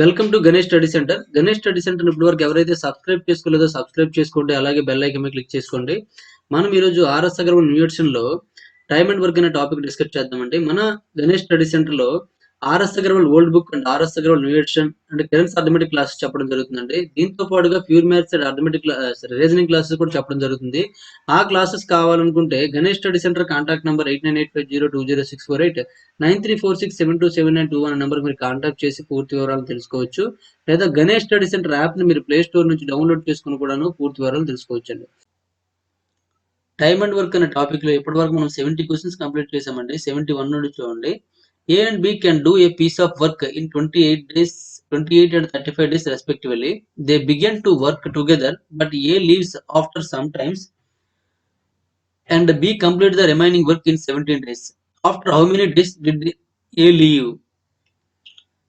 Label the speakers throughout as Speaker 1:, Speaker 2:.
Speaker 1: Welcome to Ganesh study centre. Ganesh study centre ఇప్పుడు వరకు ఎవరైతే సబ్స్క్రైబ్ చేసుకోలేదో సబ్స్క్రైబ్ చేసుకోండి. అలాగే బెల్ ఐకాన్ మీద క్లిక్ చేసుకోండి. మనం ఈరోజు ఆర్ఎస్ అగర్వాల్ న్యూట్రిషన్ లో టైమ్ అండ్ వర్క్ అనే టాపిక్ డిస్కస్ చేద్దామండి. మన గణేష్ స్టడీ సెంటర్ లో RS Agarwal old book and RS Agarwal new edition and Kiran's arithmetic classes చెప్పడం జరుగుతుందండి. దీంతో పాటుగా pure maths and arithmetic reasoning classes కూడా చెప్పడం జరుగుతుంది. ఆ క్లాసెస్ కావాలనుకుంటే Ganesh study centre contact number 8985020648 9346727921 అనే నెంబర్ మీరు కాంటాక్ట్ చేసి పూర్తి వివరాలు తెలుసుకోవచ్చు. లేదా గణేష్ స్టడీ సెంటర్ యాప్ ని మీరు ప్లే స్టోర్ నుంచి డౌన్లోడ్ చేసుకుని కూడాను పూర్తి వివరాలు తెలుసుకోవచ్చండి. టైమ్ అండ్ వర్క్ అనే టాపిక్ లో ఇప్పటి వరకు మనం 70 క్వశ్చన్స్ కంప్లీట్ చేసామండి. 71 నుండి చూడండి. A and B can do a piece of work in 28 days, 28 and 35 days respectively. They began to work together, but A leaves after some times and B complete the remaining work in 17 days. After how many days did A leave?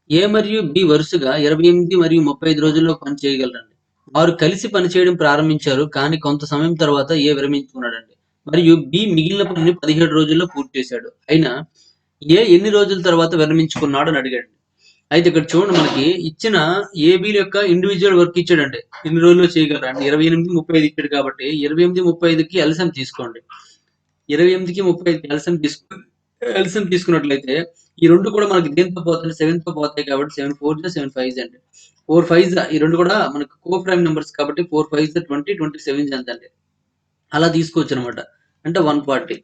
Speaker 1: ఏ మరియు B వరుసగా 28 మరియు 35 రోజుల్లో పని చేయగలరండి. వారు కలిసి పనిచేయడం ప్రారంభించారు, కానీ కొంత సమయం తర్వాత ఏ విరమించుకున్నాడండి. మరియు బి మిగిలిన పనిని 17 రోజుల్లో పూర్తి చేశాడు. అయినా ఏ ఎన్ని రోజుల తర్వాత విరమించుకున్నాడు అని అడిగాడు. అయితే ఇక్కడ చూడండి, మనకి ఇచ్చిన ఏబి యొక్క ఇండివిజువల్ వర్క్ ఇచ్చాడండి. ఎన్ని రోజుల్లో చేయగలరా అంటే 28, 35 ఇచ్చాడు కాబట్టి 28, 35కి ఎల్సిఎం తీసుకోండి. 28కి 35కి ఎల్సిఎం తీసుకున్నట్లయితే ఈ రెండు కూడా మనకి దేంతో పోతాయి, 7 తో పోతాయి కాబట్టి 7 4 7 5 అండి. 4 5 ఈ రెండు కూడా మనకు కో ప్రైమ్ నెంబర్స్ కాబట్టి 4 5 20 27 ఎంత అండి. అలా తీసుకోవచ్చు అనమాట. అంటే 140.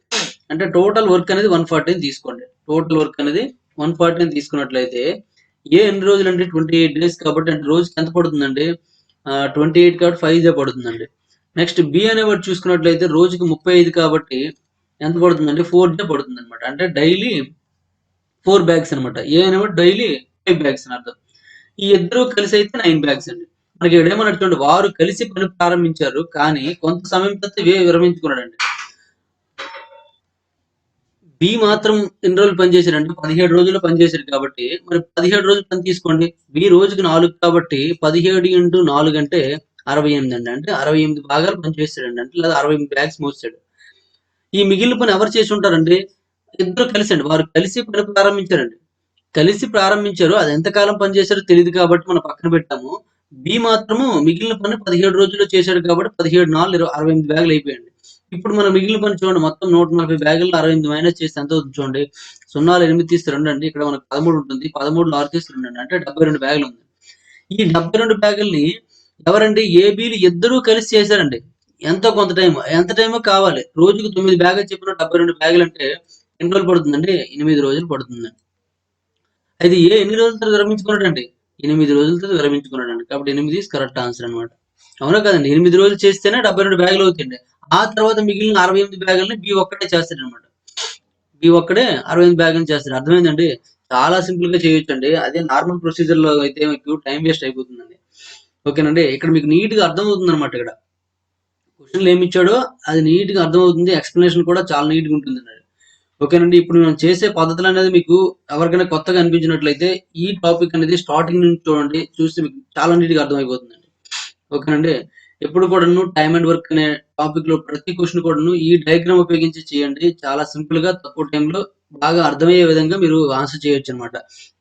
Speaker 1: అంటే టోటల్ వర్క్ అనేది 140 తీసుకోండి. టోటల్ వర్క్ అనేది 140 తీసుకున్నట్లయితే ఏ ఎన్ని రోజులు అంటే 28 days కాబట్టి అంటే రోజుకి ఎంత పడుతుందండి, 28 కాబట్టి 5 పడుతుందండి. నెక్స్ట్ బి అనేవాడు చూసుకున్నట్లయితే రోజుకి 35 కాబట్టి ఎంత పడుతుందండి, 4 పడుతుంది అనమాట. అంటే డైలీ 4 bags అనమాట. ఏ అనేవాడు డైలీ 5 bags అని అర్థం. ఈ ఇద్దరు కలిసి అయితే 9 bags అండి. మనకి ఇక్కడ ఏమన్నట్టు వారు కలిసి పని ప్రారంభించారు, కానీ కొంత సమయం తర్వాత విరమించుకున్నాడండి. బి మాత్రం ఎన్ని రోజులు పనిచేశారంటే 17 రోజులు పనిచేశారు కాబట్టి మరి 17 రోజులు పని తీసుకోండి. బి రోజుకి 4 కాబట్టి 17 × 4 అంటే 68 అండి. అంటే 68 భాగాలు పనిచేస్తాడండి. అంటే లేదా 68 బ్యాగ్స్ మోసాడు. ఈ మిగిలిన పని ఎవరు చేసి ఉంటారండి, ఇద్దరు కలిసి అండి. వారు కలిసి పని ప్రారంభించారండి. కలిసి ప్రారంభించారు. అది ఎంతకాలం పనిచేశారో తెలియదు కాబట్టి మనం పక్కన పెట్టాము. బి మాత్రము మిగిలిన పని 17 రోజుల్లో చేశాడు కాబట్టి 17 4 68 బ్యాగులు అయిపోయాయండి. ఇప్పుడు మనం మిగిలిన పని చూడండి, మొత్తం 140 బ్యాగుల్లో 68 మైనస్ చేస్తే ఎంత అవుతుంది చూడండి. 0 8 తీస్తే 2 అండి. ఇక్కడ మనకు 13 ఉంటుంది. 13 6 తీస్తే 2 అండి. అంటే 72 బ్యాగులు ఉంది. ఈ 72 బ్యాగుల్ని ఎవరండి, ఏబీలు ఇద్దరూ కలిసి చేశారండి. ఎంతో కొంత టైం, ఎంత టైమో కావాలి. రోజుకు 9 బ్యాగులు చెప్పిన 72 బ్యాగులు అంటే ఎన్ని రోజులు పడుతుందండి, 8 రోజులు పడుతుందండి. అయితే ఏ ఎన్ని రోజులతో విరమించుకున్నాడండి, 8 రోజులతో విరమించుకున్నాడండి. కాబట్టి 8 కరెక్ట్ ఆన్సర్ అనమాట. అవునా కదండి. 8 రోజులు చేస్తేనే 72 బ్యాగులు అవుతాయండి. ఆ తర్వాత మిగిలిన 68 బ్యాగులని బి ఒక్కటే చేస్తాడు అనమాట. బి ఒక్కడే 68 బ్యాగులు చేస్తాడు. అర్థమైందండి. చాలా సింపుల్ గా చేయొచ్చండి. అదే నార్మల్ ప్రొసీజర్ లో అయితే మీకు టైం వేస్ట్ అయిపోతుందండి. ఓకేనండి. ఇక్కడ మీకు నీట్ గా అర్థమవుతుంది అనమాట. ఇక్కడ క్వశ్చన్లు ఏమి ఇచ్చాడో అది నీట్ గా అర్థమవుతుంది. ఎక్స్ప్లెనేషన్ కూడా చాలా నీట్ గా ఉంటుంది. ఓకేనండి. ఇప్పుడు మనం చేసే పద్ధతులు అనేది మీకు ఎవరికైనా కొత్తగా అనిపించినట్లయితే ఈ టాపిక్ అనేది స్టార్టింగ్ నుంచి చూడండి. చూస్తే మీకు చాలా నీట్గా అర్థమైపోతుందండి. ఓకేనండి. ఎప్పుడు కూడాను టైమ్ అండ్ వర్క్ అనే టాపిక్ లో ప్రతి క్వశ్చన్ కూడాను ఈ డయాగ్రామ్ ఉపయోగించి చేయండి. చాలా సింపుల్ గా తక్కువ టైంలో బాగా అర్థమయ్యే విధంగా మీరు ఆన్సర్ చేయొచ్చు అనమాట.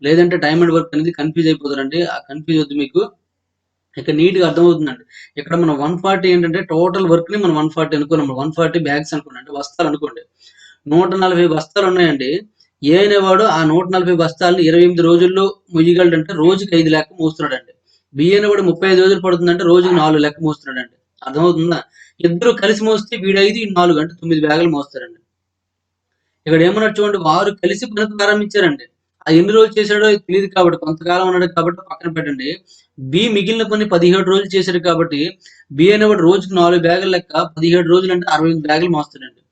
Speaker 1: లేదంటే టైమ్ అండ్ వర్క్ అనేది కన్ఫ్యూజ్ అయిపోతారండి. ఆ కన్ఫ్యూజ్ వద్దు మీకు. ఇక్కడ నీట్ గా అర్థమవుతుందండి. ఇక్కడ మనం 140 ఏంటంటే టోటల్ వర్క్ ని మనం 140 అనుకున్నాం. 140 బ్యాగ్స్ అనుకోండి, అంటే బస్తాలు అనుకోండి. 140 బస్తాలు ఉన్నాయండి. ఏ అనేవాడు ఆ 140 బస్తాలని 28 రోజుల్లో మొయ్యగలడంటే రోజుకి 5 లెక్క మోస్తున్నాడండి. బి అనేవాడు 35 రోజులు పడుతుందంటే రోజుకి 4 లెక్క మోస్తున్నాడండి. అర్థమవుతుందా. ఇద్దరు కలిసి మోస్తే వీడు 5 ఈడు 4 అంటే 9 బ్యాగులు మోస్తారండి. ఇక్కడ ఏమన్నారు చూడండి, వారు కలిసి పని ప్రారంభించారండి. అది ఎన్ని రోజులు చేశాడో తెలియదు కాబట్టి కొంతకాలం ఉన్నాడు కాబట్టి పక్కన పెట్టండి. బి మిగిలిన పని 17 రోజులు చేశాడు కాబట్టి బి అనేవాడు రోజుకి 4 బ్యాగులు లెక్క 17 రోజులు అంటే 68 బ్యాగులు మోస్తాడండి.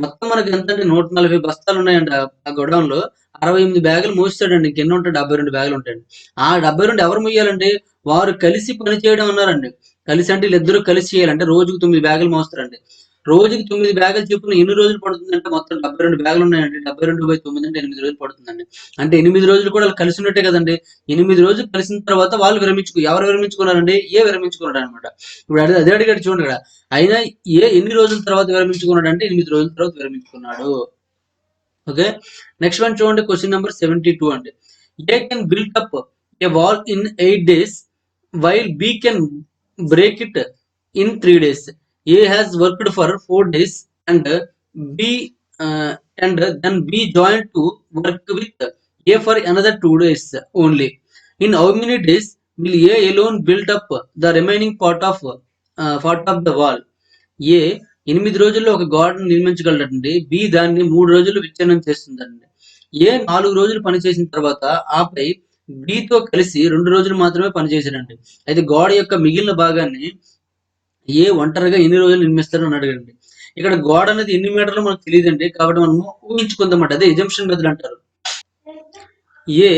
Speaker 1: మొత్తం మనకి ఎంత అంటే 140 బస్తాలు ఉన్నాయండి ఆ గొడౌన్ లో. 68 బ్యాగులు మోస్తాడండి. ఇంకెన్ని ఉంటాయి, 72 బ్యాగులు ఉంటాయండి. ఆ 72 ఎవరు మొయ్యాలండి, వారు కలిసి పని చేయడం అన్నారండి. కలిసి అంటే వీళ్ళిద్దరూ కలిసి చేయాలంటే రోజుకు 9 బ్యాగులు మోస్తారండి. రోజుకి 9 బ్యాగులు చొప్పున ఎన్ని రోజులు పడుతుందంటే మొత్తం 72 బ్యాగులు ఉన్నాయండి. 72/9 అంటే 8 రోజులు పడుతుందండి. అంటే 8 రోజులు కూడా వాళ్ళు కలిసి ఉన్నట్టే కదండి. 8 రోజులు కలిసిన తర్వాత వాళ్ళు ఎవరు విరమించుకున్నారండి, ఏ విరమించుకున్నాడు అనమాట. ఇప్పుడు అదే అడిగాడు చూడండి ఇక్కడ. అయినా ఏ ఎన్ని రోజుల తర్వాత విరమించుకున్నాడు అంటే 8 రోజుల తర్వాత విరమించుకున్నాడు. ఓకే. నెక్స్ట్ వన్ చూడండి, క్వశ్చన్ నెంబర్ 72 అండి. ఏ can built up a wall in 8 days, while B can break it in 3 days. A has worked for 4 days and B and then B joined to work with A for another 2 days only. In how many days will A alone build up the remaining part of the wall? ఏ 8 రోజుల్లో ఒక గోడను నిర్మించగలడండి. B దాన్ని 3 రోజుల్లో విచ్ఛిన్నం చేస్తుందండి. ఏ 4 రోజులు పనిచేసిన తర్వాత ఆపై బితో కలిసి 2 రోజులు మాత్రమే పనిచేశాడండి. అయితే గోడ యొక్క మిగిలిన భాగాన్ని ఏ ఒంటరిగా ఎన్ని రోజులు నిర్మిస్తారని అడగండి. ఇక్కడ గోడ అనేది ఎన్ని మీటర్లు మనకు తెలియదండి. కాబట్టి మనము ఊహించుకుందామంట. అదే ఎజంప్షన్ మెథడ్ అంటారు. ఏ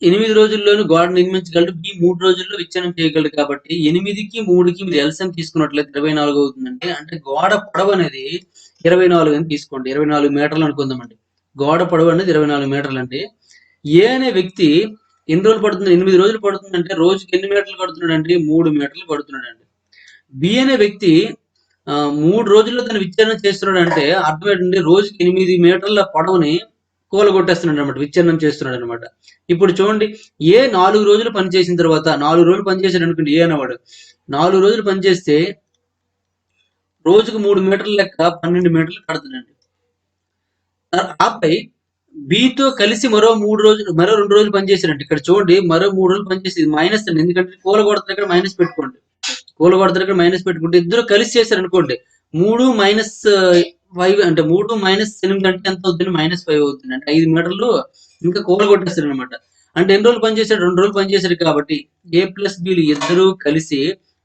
Speaker 1: 8 రోజుల్లోనూ గోడ నిర్మించగలడు. బి 3 రోజుల్లో విచ్ఛిన్నం చేయగలడు. కాబట్టి 8కి 3కి మీరు ఎల్సిఎం తీసుకున్నట్లయితే 24 అవుతుందండి. అంటే గోడ పొడవు అనేది 24 అని తీసుకోండి. 24 మీటర్లు అనుకుందామండి. గోడ పొడవు అనేది 24 మీటర్లు అండి. ఏ అనే వ్యక్తి ఎన్ని రోజులు పడుతుంది? 8 రోజులు పడుతుందంటే రోజుకి ఎన్ని మీటర్లు కడుతున్నాడండి? 3 మీటర్లు కడుతున్నాడండి. బి అనే వ్యక్తి 3 రోజుల్లో తను విచ్ఛిన్నం చేస్తున్నాడు అంటే అర్థం ఏంటంటే రోజుకి 8 మీటర్ల పొడవుని కూలగొట్టేస్తున్నాడు అనమాట. విచ్ఛిన్నం చేస్తున్నాడు అనమాట. ఇప్పుడు చూడండి, ఏ 4 రోజులు పనిచేసిన తర్వాత 4 రోజులు పనిచేసాడు అనుకోండి. ఏ అనేవాడు 4 రోజులు పనిచేస్తే రోజుకు 3 మీటర్ల లెక్క 12 మీటర్లు కడుతున్నాడు. ఆపై బితో కలిసి మరో 2 రోజులు పనిచేసాడంటే ఇక్కడ చూడండి, మరో 3 రోజులు పనిచేసి మైనస్ అండి. ఎందుకంటే కూలగొడతారు ఇక్కడ మైనస్ పెట్టుకోండి. కూలగొడతారు ఇక్కడ మైనస్ పెట్టుకుంటే ఇద్దరు కలిసి చేశారు అనుకోండి. 3 మైనస్ 5 అంటే 3 మైనస్ 8 అంటే ఎంత అవుతుంది? -5 అవుతుంది. అంటే 5 మీటర్లు ఇంకా కూలగొట్టేస్తారు అనమాట. అంటే ఎన్ని రోజులు పనిచేశాడు? 2 రోజులు పనిచేశారు. కాబట్టి ఏ ప్లస్ బిలు ఇద్దరు కలిసి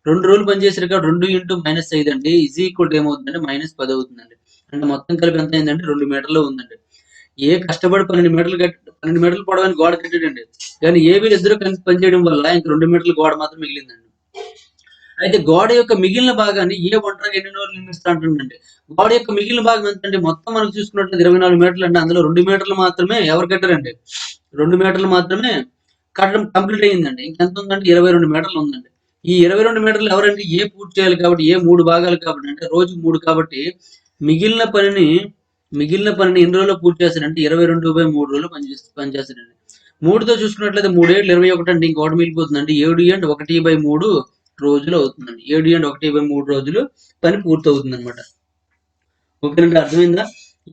Speaker 1: 2 రోజులు పనిచేశారు కాబట్టి 2 ఇంటూ -5 అండి ఈజ్ ఈక్వల్ ఏమవుతుందంటే -10 అవుతుందండి. అంటే మొత్తం కలిపి ఎంత అయిందంటే 2 మీటర్లు ఉందండి. ఏ కష్టపడి 12 మీటర్లు పొడవని గోడ కట్టాడండి. కానీ ఏ వీళ్ళు ఇద్దరు కలిసి పనిచేయడం వల్ల ఇంక 2 మీటర్ల గోడ మాత్రం మిగిలిందండి. అయితే గోడ యొక్క మిగిలిన భాగాన్ని ఏ ఒంటరిగా ఎన్ని రోజులు నిర్మిస్తా అంటుండండి. గోడ యొక్క మిగిలిన భాగం ఎంతండి? మొత్తం మనం చూసుకున్నట్లయితే 24 మీటర్లు అండి. అందులో 2 మీటర్లు మాత్రమే ఎవరు కట్టారండి? 2 మీటర్లు మాత్రమే కట్టడం కంప్లీట్ అయ్యిందండి. ఇంకెంత ఉందంటే 22 మీటర్లు ఉందండి. ఈ 22 మీటర్లు ఎవరండి? ఏ పూర్తి చేయాలి కాబట్టి ఏ 3 భాగాలు కాబట్టి అంటే రోజుకు 3 కాబట్టి మిగిలిన పనిని ఎన్ని రోజుల్లో పూర్తి చేస్తాడంటే 22/3 రోజులు పనిచేస్తాడండి. 3తో చూసుకున్నట్లయితే 3 ఏళ్ళు 21 అండి. ఇంకోటి మిగిలిపోతుందండి. 7 అండ్ 1/3 రోజులు అవుతుందండి. 7 అండ్ 1/3 రోజులు పని పూర్తి అవుతుంది అనమాట. ఓకేనండి, అర్థమైందా?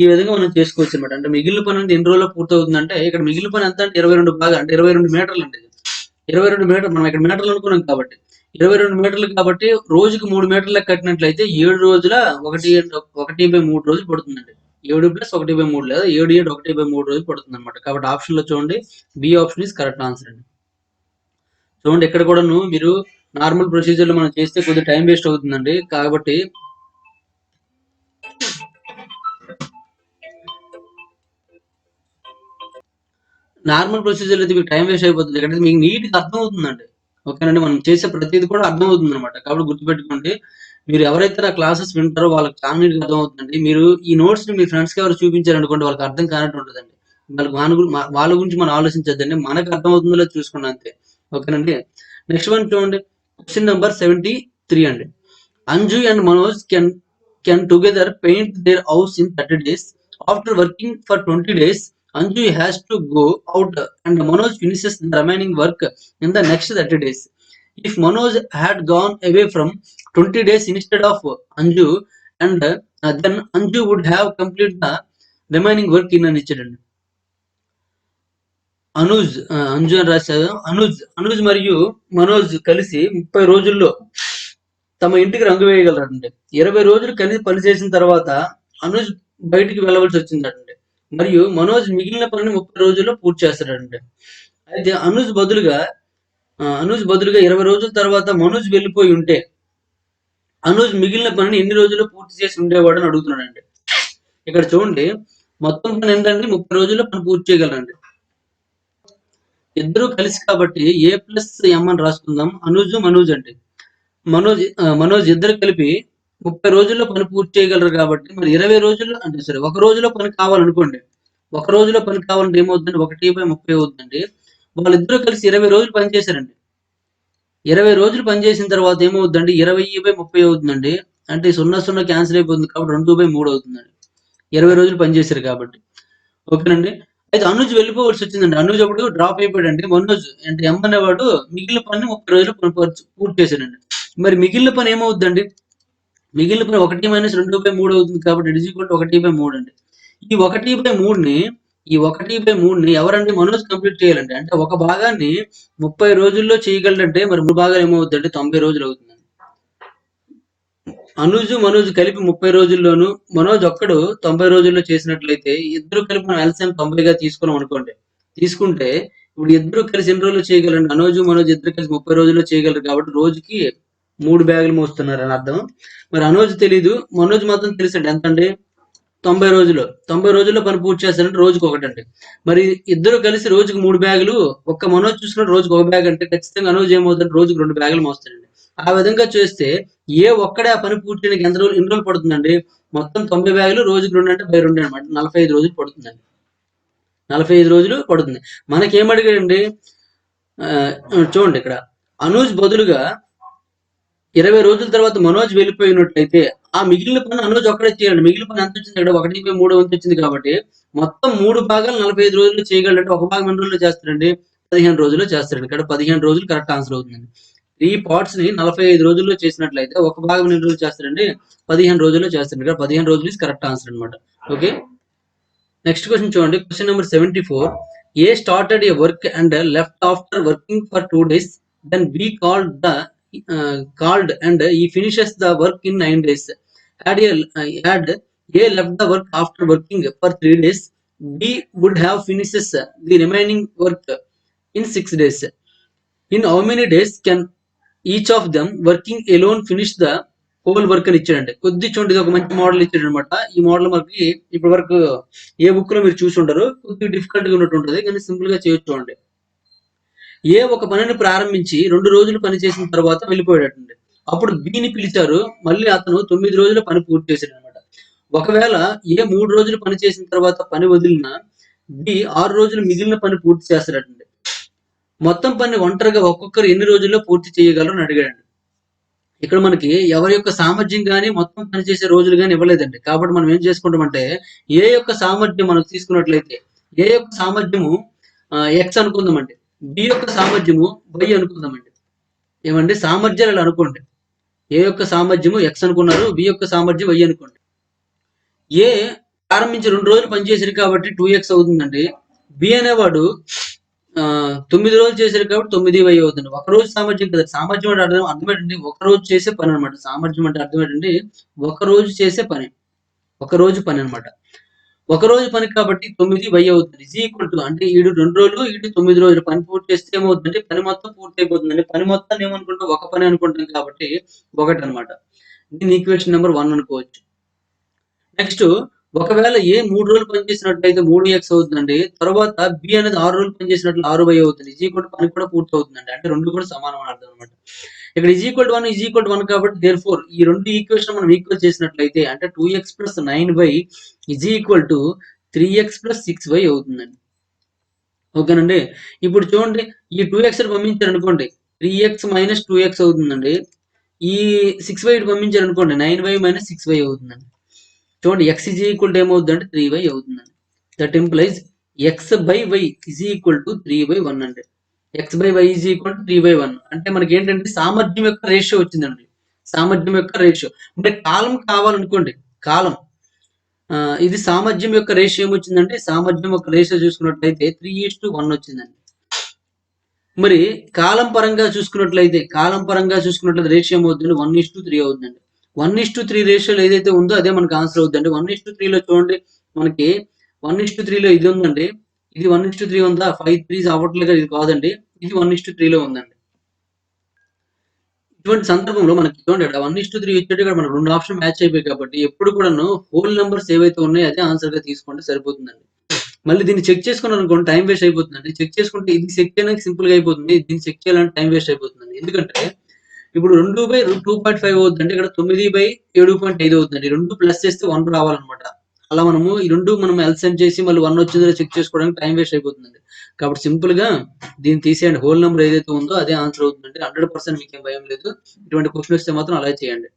Speaker 1: ఈ విధంగా మనం చేసుకోవచ్చు అనమాట. అంటే మిగిలిన పని అంటే ఎన్ని రోజుల్లో పూర్తి అవుతుందంటే ఇక్కడ మిగిలిన పని ఎంత అంటే 22 భాగాలు అంటే 22 మీటర్లు అండి. 22 మీటర్లు మనం ఇక్కడ మీటర్లు అనుకున్నాం కాబట్టి 22 మీటర్లు కాబట్టి రోజుకు 3 మీటర్లకు కట్టినట్లయితే 7 రోజుల 1/3 రోజులు పడుతుందండి. 7 + 1/3 లేదా 7 అండ్ 1/3 రోజులు పడుతుంది అనమాట. కాబట్టి ఆప్షన్ లో చూడండి, B option is correct answer అండి. చూడండి, ఇక్కడ కూడాను మీరు నార్మల్ ప్రొసీజర్ లో మనం చేస్తే కొద్దిగా టైం వేస్ట్ అవుతుందండి. కాబట్టి నార్మల్ ప్రొసీజర్ అయితే మీకు టైం వేస్ట్ అయిపోతుంది. ఇక్కడ మీకు నీట్గా అర్థం అవుతుందండి. ఓకేనండి, మనం చేసే ప్రతిదీ కూడా అర్థం అవుతుంది అనమాట. కాబట్టి గుర్తుపెట్టుకోండి, మీరు ఎవరైతే నా క్లాసెస్ వింటారో వాళ్ళకి చాలా నీట్గా అర్థం అవుతుందండి. మీరు ఈ నోట్స్ ని మీ ఫ్రెండ్స్ కి ఎవరు చూపించారనుకోండి, వాళ్ళకి అర్థం కానట్టు ఉంటుందండి. వాళ్ళ గురించి మనం ఆలోచించద్దండి, మనకు అర్థం అవుతుందో లేదో చూసుకోండి అంతే. ఓకేనండి, నెక్స్ట్ వన్ చూడండి, క్వశ్చన్ నెంబర్ 73 అండి. Anju and Manoj can together paint their house in 30 days. After working for 20 days, Anju has to go out and Manoj finishes the remaining work in the next 30 days. If Manoj had gone away from 20 days instead of Anju, and then Anju would have completed the remaining work in an incident. Anju అని రాశారు. అనుజ్ మరియు మనోజ్ కలిసి 30 రోజుల్లో తమ ఇంటికి రంగు వేయగలరండి. 20 రోజులు కలిసి పనిచేసిన తర్వాత అనుజ్ బయటికి వెళ్ళవలసి వచ్చిందండి. మరియు మనోజ్ మిగిలిన పనిని 30 రోజుల్లో పూర్తి చేస్తాడండి. అయితే అనుజ్ బదులుగా 20 రోజుల తర్వాత మనోజ్ వెళ్ళిపోయి ఉంటే అనుజ్ మిగిలిన పనిని ఎన్ని రోజుల్లో పూర్తి చేసి ఉండేవాడు అని అడుగుతున్నాడండి. ఇక్కడ చూడండి, మొత్తం పని ఏంటంటే 30 రోజుల్లో పని పూర్తి చేయగలరండి. ఇద్దరు కలిసి కాబట్టి ఏ ప్లస్ ఎం అని రాసుకుందాం. మనోజ్ అండి. మనోజ్ ఇద్దరు కలిపి 30 రోజుల్లో పని పూర్తి చేయగలరు కాబట్టి మరి 20 రోజుల్లో అంటే సరే ఒక రోజులో పని కావాలనుకోండి. ఒక రోజులో పని కావాలంటే ఏమవుతుందండి? 1/30 అవుతుందండి. వాళ్ళిద్దరూ కలిసి 20 రోజులు పని చేశారండి. 20 రోజులు పని చేసిన తర్వాత ఏమవుతుందండి? 20/30 అవుతుందండి. అంటే 0 క్యాన్సిల్ అయిపోతుంది కాబట్టి 2/3 అవుతుందండి. 20 రోజులు పని చేశారు కాబట్టి. ఓకేనండి, అయితే అనుజ్ వెళ్ళిపోవాల్సి వచ్చిందండి. అనుజ్ అప్పుడు డ్రాప్ అయిపోయాడండి. మనోజ్ అంటే ఎం అనేవాడు మిగిలిన పని 30 రోజులు పూర్తి చేశాడండి. మరి మిగిలిన పని ఏమవుద్దండి? మిగిలిన పని 1 - 2/3 అవుతుంది కాబట్టి ఇట్ ఈజ్ ఈక్వల్ టు 1/3 అండి. ఈ 1/3ని ఈ 1/3ని ఎవరండి? మనోజ్ కంప్లీట్ చేయాలండి. అంటే ఒక భాగాన్ని 30 రోజుల్లో చేయగలడంటే మరి 3 భాగాలు ఏమవుద్దంటే 90 రోజులు అవుతుందండి. మనోజ్ కలిపి 30 రోజుల్లోను, మనోజ్ ఒక్కడు 90 రోజుల్లో చేసినట్లయితే ఇద్దరు కలిపి మనం ఎల్‌సిఎం 90గా తీసుకున్నాం అనుకోండి. తీసుకుంటే ఇప్పుడు ఇద్దరు కలిసి ఎన్ని రోజుల్లో చేయగలరండి? మనోజ్ ఇద్దరు కలిసి 30 రోజుల్లో చేయగలరు కాబట్టి రోజుకి 3 బ్యాగులు మోస్తున్నారని అర్థం. మరి అనోజ్ తెలీదు. మనోజ్ మాత్రం తెలుసండి. ఎంతండి? 90 రోజుల్లో. 90 రోజుల్లో పని పూర్తి చేస్తారంటే రోజుకి ఒకటండి. మరి ఇద్దరు కలిసి రోజుకి 3 బ్యాగులు, ఒక్క మనోజ్ చూసుకున్నట్టు రోజుకి ఒక బ్యాగ్ అంటే ఖచ్చితంగా అనోజ్ ఏమవుతుందంటే రోజుకి 2 బ్యాగులు మోస్తాడండి. ఆ విధంగా చేస్తే ఏ ఒక్కడే ఆ పని పూర్తి చేయడానికి ఎన్ని రోజులు పడుతుందండి? మొత్తం 90 బ్యాగులు రోజుకి 2 అంటే బై 2 అనమాట. 45 రోజులు పడుతుందండి. 45 రోజులు పడుతుంది. మనకేమడిగాడండి? చూడండి ఇక్కడ అనూజ్ బదులుగా 20 రోజుల తర్వాత మనోజ్ వెళ్ళిపోయినట్లయితే ఆ మిగిలిన పని అనోజ్ ఒక్కడే చేయాలండి. మిగిలిన పని ఎంత వచ్చింది? ఇక్కడ 1/3 వంతు వచ్చింది కాబట్టి మొత్తం 3 భాగాలు 45 రోజుల్లో చేయగలంటే ఒక భాగం ఎన్ని రోజుల్లో చేస్తాడండి? 15 రోజుల్లో చేస్తాడండి. ఇక్కడ 15 రోజులు కరెక్ట్ ఆన్సర్ అవుతుందండి. 3 పార్ట్స్ ని 45 రోజుల్లో చేసినట్లయితే ఒక భాగం ఎన్ని రోజులు చేస్తాడండి? 15 రోజుల్లో చేస్తాడు. ఇక్కడ 15 రోజులు ఇస్ కరెక్ట్ ఆన్సర్ అనమాట. ఓకే, నెక్స్ట్ క్వశ్చన్ చూడండి. Question number 74. A started a work and left after working for 2 days. Then B called and he finishes the work in 9 days. Had A left the work after working for 3 days, B would have finishes the remaining work in 6 days. In how many days can each of them working alone finish the whole work అని ఇచ్చాడండి. కొద్ది చూడండి, ఇది ఒక మంచి model ఇచ్చాడు అనమాట. ఈ మోడల్ మనకి ఇప్పటి వరకు ఏ బుక్ లో మీరు చూసి ఉంటారు. కొద్దిగా డిఫికల్ట్ గా ఉన్నట్టు ఉంటుంది, కానీ సింపుల్ గా చేయొచ్చు. చూడండి, ఏ ఒక పనిని ప్రారంభించి 2 రోజులు పని చేసిన తర్వాత వెళ్ళిపోయాడండి. అప్పుడు బిని పిలిచారు. మళ్ళీ అతను 9 రోజుల పని పూర్తి చేశాడు అనమాట. ఒకవేళ ఏ 3 రోజులు పని చేసిన తర్వాత పని వదిలిన బి 6 రోజులు మిగిలిన పని పూర్తి చేస్తాడటండి. మొత్తం పని ఒంటరిగా ఒక్కొక్కరు ఎన్ని రోజుల్లో పూర్తి చేయగలరు అని అడిగాడండి. ఇక్కడ మనకి ఎవరి యొక్క సామర్థ్యం కానీ మొత్తం పనిచేసే రోజులు కానీ ఇవ్వలేదండి. కాబట్టి మనం ఏం చేసుకుంటామంటే ఏ యొక్క సామర్థ్యం మనం తీసుకున్నట్లయితే ఏ యొక్క సామర్థ్యము ఎక్స్ అనుకుందామండి, బి యొక్క సామర్థ్యము వై అనుకుందామండి. ఏమండి సామర్థ్యాలు అనుకోండి. ఏ యొక్క సామర్థ్యము ఎక్స్ అనుకున్నారు, బి యొక్క సామర్థ్యం వై అనుకోండి. ఏ ప్రారంభించి 2 రోజులు పనిచేసారు కాబట్టి 2x అవుతుందండి. బి అనేవాడు 9 రోజులు చేశారు కాబట్టి 9y అవుతుంది. ఒక రోజు సామర్థ్యం కదా. సామర్థ్యం అంటే అర్థం ఏంటండి? ఒక రోజు చేసే పని అనమాట. సామర్థ్యం అంటే అర్థం ఏంటండి? ఒక రోజు చేసే పని, ఒక రోజు పని అనమాట. ఒక రోజు పని కాబట్టి 9y అవుతుంది. ఈజ్ ఈక్వల్ టు అంటే ఈడు 2 రోజులు, ఈడు 9 రోజులు పని పూర్తి చేస్తే ఏమవుతుందంటే పని మొత్తం పూర్తి అయిపోతుందండి. పని మొత్తాన్ని ఏమనుకుంటాం? ఒక పని అనుకుంటాం కాబట్టి 1 అనమాట. దీని ఈక్వేషన్ నెంబర్ 1 అనుకోవచ్చు. నెక్స్ట్, ఒకవేళ ఏ 3 రోజులు పనిచేసినట్లయితే 3x అవుతుందండి. తర్వాత బి అనేది 6 రోజులు పనిచేసినట్లు 6y అవుతుంది. ఈజ్ ఈక్వల్ టు పని కూడా పూర్తి అవుతుందండి. అంటే 2 కూడా సమానం అని అర్థం అనమాట. ఇక్కడ ఈజ్ ఈక్వల్ టు 1 కాబట్టి దేర్ఫోర్ ఈ 2 ఈక్వేషన్ మనం ఈక్వల్ చేసినట్లయితే అంటే 2x + 9y is equal to 3x + 6y అవుతుందండి. ఓకేనండి. ఇప్పుడు చూడండి, ఈ 2x పంపించారు అనుకోండి 3x - 2x అవుతుందండి. ఈ 6y పంపించారు అనుకోండి 9y - 6y అవుతుందండి. చూడండి, x ఈజ్ ఈక్వల్ టు ఏమవుతుందంటే 3y అవుతుందండి. That implies x/y is equal to 3/1 అండి. x/y ఈజ్ ఈక్వల్ టు 3/1 అంటే మనకి ఏంటంటే సామర్థ్యం యొక్క రేషియో వచ్చిందండి. సామర్థ్యం యొక్క రేషియో అంటే కాలం కావాలనుకోండి. కాలం ఇది సామర్థ్యం యొక్క రేషియో ఏమొచ్చిందంటే సామర్థ్యం యొక్క రేషియో చూసుకున్నట్లయితే 3:1 వచ్చిందండి. మరి కాలం పరంగా చూసుకున్నట్లయితే రేషియో ఏమవుతుంది? 1:3 అవుతుందండి. 1:3 రేషియోలో ఏదైతే ఉందో అదే మనకు ఆన్సర్ అవుతుందండి. 1:3లో చూడండి, మనకి 1:3లో ఇది ఉందండి. ఇది 1:3 ఉందా? 5 3s అవ్వట్లేదు, ఇది కాదండి. ఇది 1:3లో ఉందండి. ఇటువంటి సందర్భంలో మనకి చూడండి, 1:3 ఇచ్చేటి ఇక్కడ మనకు 2 ఆప్షన్ మ్యాచ్ అయిపోయాయి కాబట్టి ఎప్పుడు కూడాను హోల్ నెంబర్స్ ఏవైతే ఉన్నాయో అదే ఆన్సర్ గా తీసుకుంటే సరిపోతుందండి. మళ్ళీ దీన్ని చెక్ చేసుకున్నాను అనుకోండి టైం వేస్ట్ అయిపోతుందండి. చెక్ చేసుకుంటే ఇది చెక్ చేయడానికి సింపుల్ గా అయిపోతుంది. దీన్ని చెక్ చేయాలంటే టైం వేస్ట్ అయిపోతుందండి. ఎందుకంటే ఇప్పుడు 2/2.5 అవుతుందండి. ఇక్కడ 9/7.5 అవుతుందండి. 2 ప్లస్ చేస్తే 1 రావాలన్నమాట. అలా మనము ఈ 2 మనం ఎల్సిఎం చేసి మళ్ళీ 1 వచ్చిందో చెక్ చేసుకోవడానికి టైం వేస్ట్ అయిపోతుందండి. కాబట్టి సింపుల్ గా దీన్ని తీసేయండి. హోల్ నెంబర్ ఏదైతే ఉందో అదే ఆన్సర్ అవుతుందండి. 100% మీకేం భయం లేదు. ఇటువంటి క్వశ్చన్ వస్తే మాత్రం అలా చేయండి.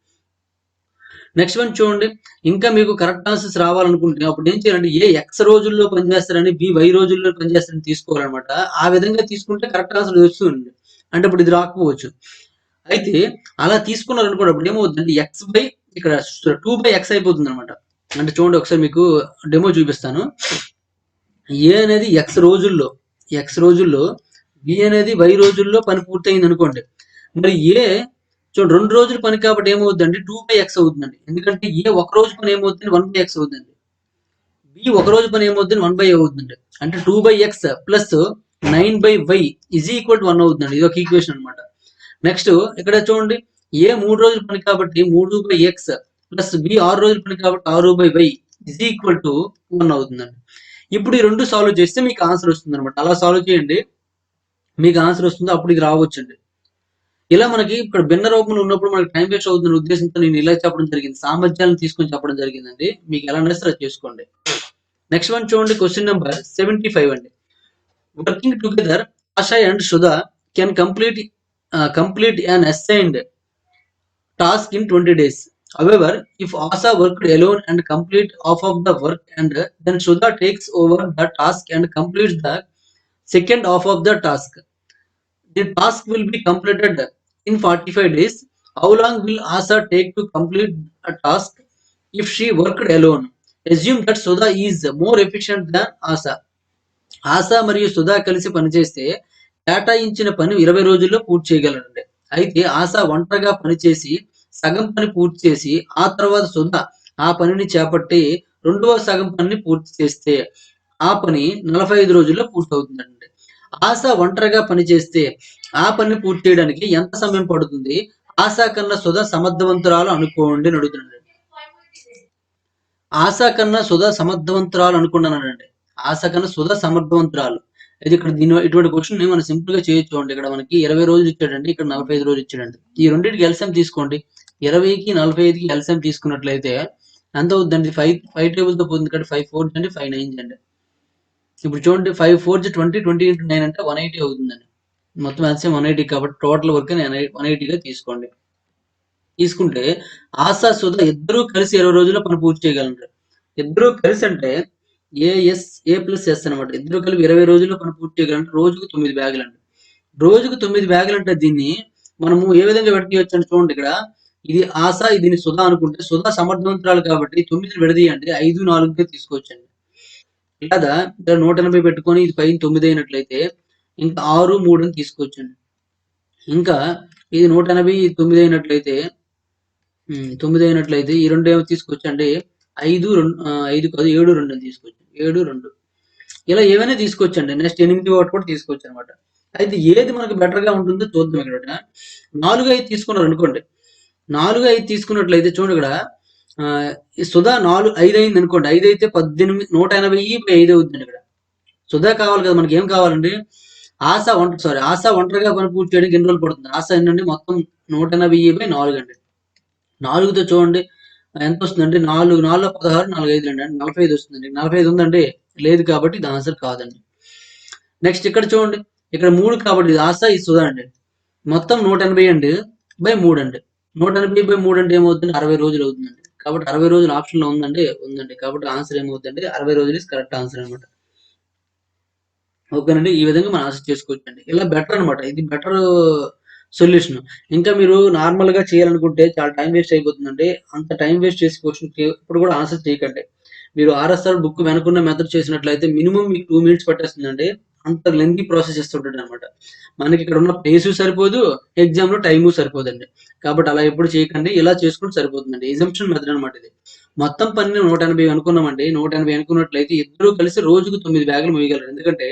Speaker 1: నెక్స్ట్ వన్ చూడండి. ఇంకా మీకు కరెక్ట్ ఆన్సర్స్ రావాలనుకుంటే అప్పుడు ఏం చేయాలంటే ఏ ఎక్స్ రోజుల్లో పనిచేస్తారని బి వై రోజుల్లో పనిచేస్తారని తీసుకోవాలన్నమాట. ఆ విధంగా తీసుకుంటే కరెక్ట్ ఆన్సర్ వస్తుంది. అంటే ఇప్పుడు ఇది రాకపోవచ్చు. అయితే అలా తీసుకున్నారనుకోండి అప్పుడు ఏమవుతుందంటే ఎక్స్ బై ఇక్కడ 2/x అయిపోతుంది అనమాట. అంటే చూడండి ఒకసారి మీకు డెమో చూపిస్తాను. ఏ అనేది ఎక్స్ రోజుల్లో బి అనేది వై రోజుల్లో పని పూర్తయింది అనుకోండి. మరి ఏ చూడండి 2 రోజుల పని కాబట్టి ఏమవుతుందంటే 2/x అవుతుందండి. ఎందుకంటే ఏ ఒక రోజు పని ఏమవుతుంది 1/x అవుతుంది. బి ఒక రోజు పని ఏమవుతుంది 1/y అవుతుంది. అంటే 2/x plus 9/y is equal to 1 అవుతుందండి. ఇది ఒక ఈక్వేషన్ అనమాట. నెక్స్ట్ ఇక్కడ చూడండి ఏ 3 రోజుల పని కాబట్టి 3/x ప్లస్ బి 6 రోజుల పని కాబట్టి 6/y ఈజ్ ఈక్వల్ టు 1 అవుతుందండి. ఇప్పుడు ఈ రెండు సాల్వ్ చేస్తే మీకు ఆన్సర్ వస్తుంది అనమాట. అలా సాల్వ్ చేయండి, మీకు ఆన్సర్ వస్తుంది. అప్పుడు ఇది రావచ్చండి. ఇలా మనకి ఇక్కడ భిన్న రూపంలో ఉన్నప్పుడు మనకి టైం వేస్ట్ అవుతున్న ఉద్దేశంతో నేను ఇలా చెప్పడం జరిగింది. సామర్థ్యాలను తీసుకొని చెప్పడం జరిగిందండి. మీకు ఎలా నచ్చితే అలా చేసుకోండి. నెక్స్ట్ వన్ చూడండి, క్వశ్చన్ నెంబర్ 75 అండి. Working together Ashay and Sudha can complete an assigned task in 20 days. However, if Asa worked alone and complete half of the work and then Sudha takes over the task and completes the second half of the task, the task will be completed in 45 days. How long will Asa take to complete a task if she worked alone? Assume that Sudha is more efficient than Asa. ASHA మరియు సుధా కలిసి పనిచేస్తే కేటాయించిన పని 20 రోజుల్లో పూర్తి చేయగలరండి. అయితే ఆశా ఒంటరిగా పనిచేసి సగం పని పూర్తి చేసి ఆ తర్వాత సుధా ఆ పనిని చేపట్టి రెండవ సగం పనిని పూర్తి చేస్తే ఆ పని 45 రోజుల్లో పూర్తవుతుందండి. ఆశా ఒంటరిగా పనిచేస్తే ఆ పని పూర్తి చేయడానికి ఎంత సమయం పడుతుంది? ఆశా కన్నా సుధా సమర్థవంతురాలు అనుకోండి అని అడుగుతున్నాడు. ఆశా కన్నా సుధా సమర్థవంతురాలు అనుకున్నానండి. ఆశా కన్నా సుధా సమర్థవంతురాలు. అయితే ఇక్కడ ఇటువంటి క్వశ్చన్ ని మనం సింపుల్ గా చేయొచ్చు. చూడండి ఇక్కడ మనకి 20 రోజులు ఇచ్చాడండి, ఇక్కడ 45 రోజులు ఇచ్చాడండి. ఈ రెండింటికి ఎల్సిఎం తీసుకోండి. 20కి 45కి ఎల్సిఎం తీసుకున్నట్లయితే ఎంత అవుతుందండి? 5 టేబుల్ తో పోతుంది కాబట్టి 5 4 అండి, 5 9 అండి. ఇప్పుడు చూడండి 5 4 20 20 into 9 అంటే 180 అవుతుందండి. మొత్తం ఎల్సిఎం 180 కాబట్టి టోటల్ వర్క్ 180 గా తీసుకోండి. తీసుకుంటే ఆశా సుధ ఇద్దరూ కలిసి 20 రోజుల్లో పని పూర్తి చేయగలరు. ఇద్దరూ కలిసి అంటే ఏ ప్లస్ ఎస్ అనమాట. ఇద్దరు కలిపి 20 రోజుల్లో పని పూర్తి చేయగలంటే రోజుకు 9 బ్యాగులు అండి. రోజుకు 9 బ్యాగులు అంటే దీన్ని మనము ఏ విధంగా విడదీయొచ్చు అంటే చూడండి ఇక్కడ ఇది ఆశా ఇది సుధా అనుకుంటే సుధా సమర్థవంతురాలు కాబట్టి 9 విడదీయండి, 5 4గా తీసుకోవచ్చండి. లేదా ఇక్కడ 180 పెట్టుకొని ఇది పైన 9 అయినట్లయితే ఇంకా 6 3 అని తీసుకోవచ్చండి. ఇంకా ఇది 180 9 అయినట్లయితే 9 అయినట్లయితే ఈ రెండు ఏమో తీసుకొచ్చండి 5 5 కాదు 7 2 అని తీసుకోవచ్చు. 7 2 ఇలా ఏమైనా తీసుకోవచ్చండి. నెక్స్ట్ 8 ఒకటి కూడా తీసుకోవచ్చు అనమాట. అయితే ఏది మనకు బెటర్ గా ఉంటుందో చూద్దాం. ఇక్కడ 4 5 తీసుకున్నారు అనుకోండి. 4 5 తీసుకున్నట్లయితే చూడండి ఇక్కడ సుధా 4 5 అయింది అనుకోండి. 5 అయితే 18 180/5 అవుతుంది. ఇక్కడ సుధా కావాలి కదా, మనకి ఏం కావాలండి? ఆశ ఒంటరిగా పని పూర్తి చేయడానికి ఎన్ని రోజులు పడుతుంది? ఆశ ఏంటంటే మొత్తం 180/4 అండి. 4తో చూడండి ఎంత వస్తుందండి? 4 4 16 4 5 అండి, 45 వస్తుందండి. 45 ఉందండి? లేదు కాబట్టి ఇది ఆన్సర్ కాదండి. నెక్స్ట్ ఇక్కడ చూడండి, ఇక్కడ 3 కాబట్టి ఇది ఆశ ఇది సుధా అండి. మొత్తం 180 అండి బై 3 అండి. 180/3 అంటే ఏమవుతుంది? 60 రోజులు అవుతుందండి. కాబట్టి 60 రోజులు ఆప్షన్ లో ఉందండి. కాబట్టి ఆన్సర్ ఏమవుతుందంటే 60 రోజులు ఇస్ కరెక్ట్ ఆన్సర్ అనమాట. ఓకేనండి. ఈ విధంగా మనం ఆన్సర్ చేసుకోవచ్చండి. ఇలా బెటర్ అనమాట. ఇది బెటర్ సొల్యూషన్. ఇంకా మీరు నార్మల్ గా చేయాలనుకుంటే చాలా టైం వేస్ట్ అయిపోతుందండి. అంత టైం వేస్ట్ చేసే క్వశ్చన్ ఇప్పుడు కూడా ఆన్సర్ చేయకండి. మీరు ఆర్ఎస్ఆర్ బుక్ వెనుకున్న మెథడ్ చేసినట్లయితే మినిమం మీకు 2 మినిట్స్ పట్టేస్తుందండి. అంత లెంతీ ప్రాసెస్ చేస్తుంటాడు అనమాట. మనకి ఇక్కడ ఉన్న ప్లేసు సరిపోదు, ఎగ్జామ్ లో టైము సరిపోదండి. కాబట్టి అలా ఎప్పుడు చేయకండి. ఇలా చేసుకుంటే సరిపోతుందండి. ఎగ్జామ్షన్ మెథడ్ అనమాట ఇది. మొత్తం పని 180 అనుకున్నామండి. 180 అనుకున్నట్లయితే ఇద్దరు కలిసి రోజుకు 9 బ్యాగులు మోయగలరు. ఎందుకంటే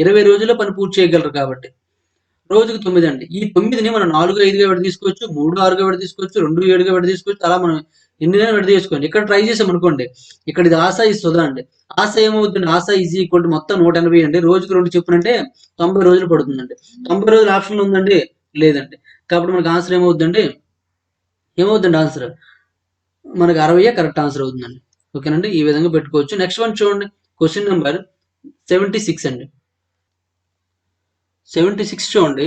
Speaker 1: 20 రోజుల్లో పని పూర్తి చేయగలరు కాబట్టి. రోజుకు 9 అండి. ఈ 9ని మనం 4 5గా విడదీసుకోవచ్చు, 3 6గా విడదీసుకోవచ్చు, 2 7గా విడదీసుకోవచ్చు. అలా మనం ఎన్నిగైనా విడదీసుకోండి. ఇక్కడ ట్రై చేసాం అనుకోండి. ఇక్కడ ఇది ఆశ ఇది సుధా అండి. ఆశ ఏమవుతుంది? ఆశ ఈజ్ ఈక్వల్ టు మొత్తం 180 అండి. రోజుకు 2 చొప్పున అంటే 90 రోజులు పడుతుందండి. 90 రోజులు ఆప్షన్ ఉందండి? లేదండి. కాబట్టి మనకు ఆన్సర్ ఏమవుతుందండి ఆన్సర్? మనకి 60 కరెక్ట్ ఆన్సర్ అవుతుందండి. ఓకేనండి. ఈ విధంగా పెట్టుకోవచ్చు. నెక్స్ట్ వన్ చూడండి, క్వశ్చన్ నెంబర్ 76 అండి. 76 చూడండి.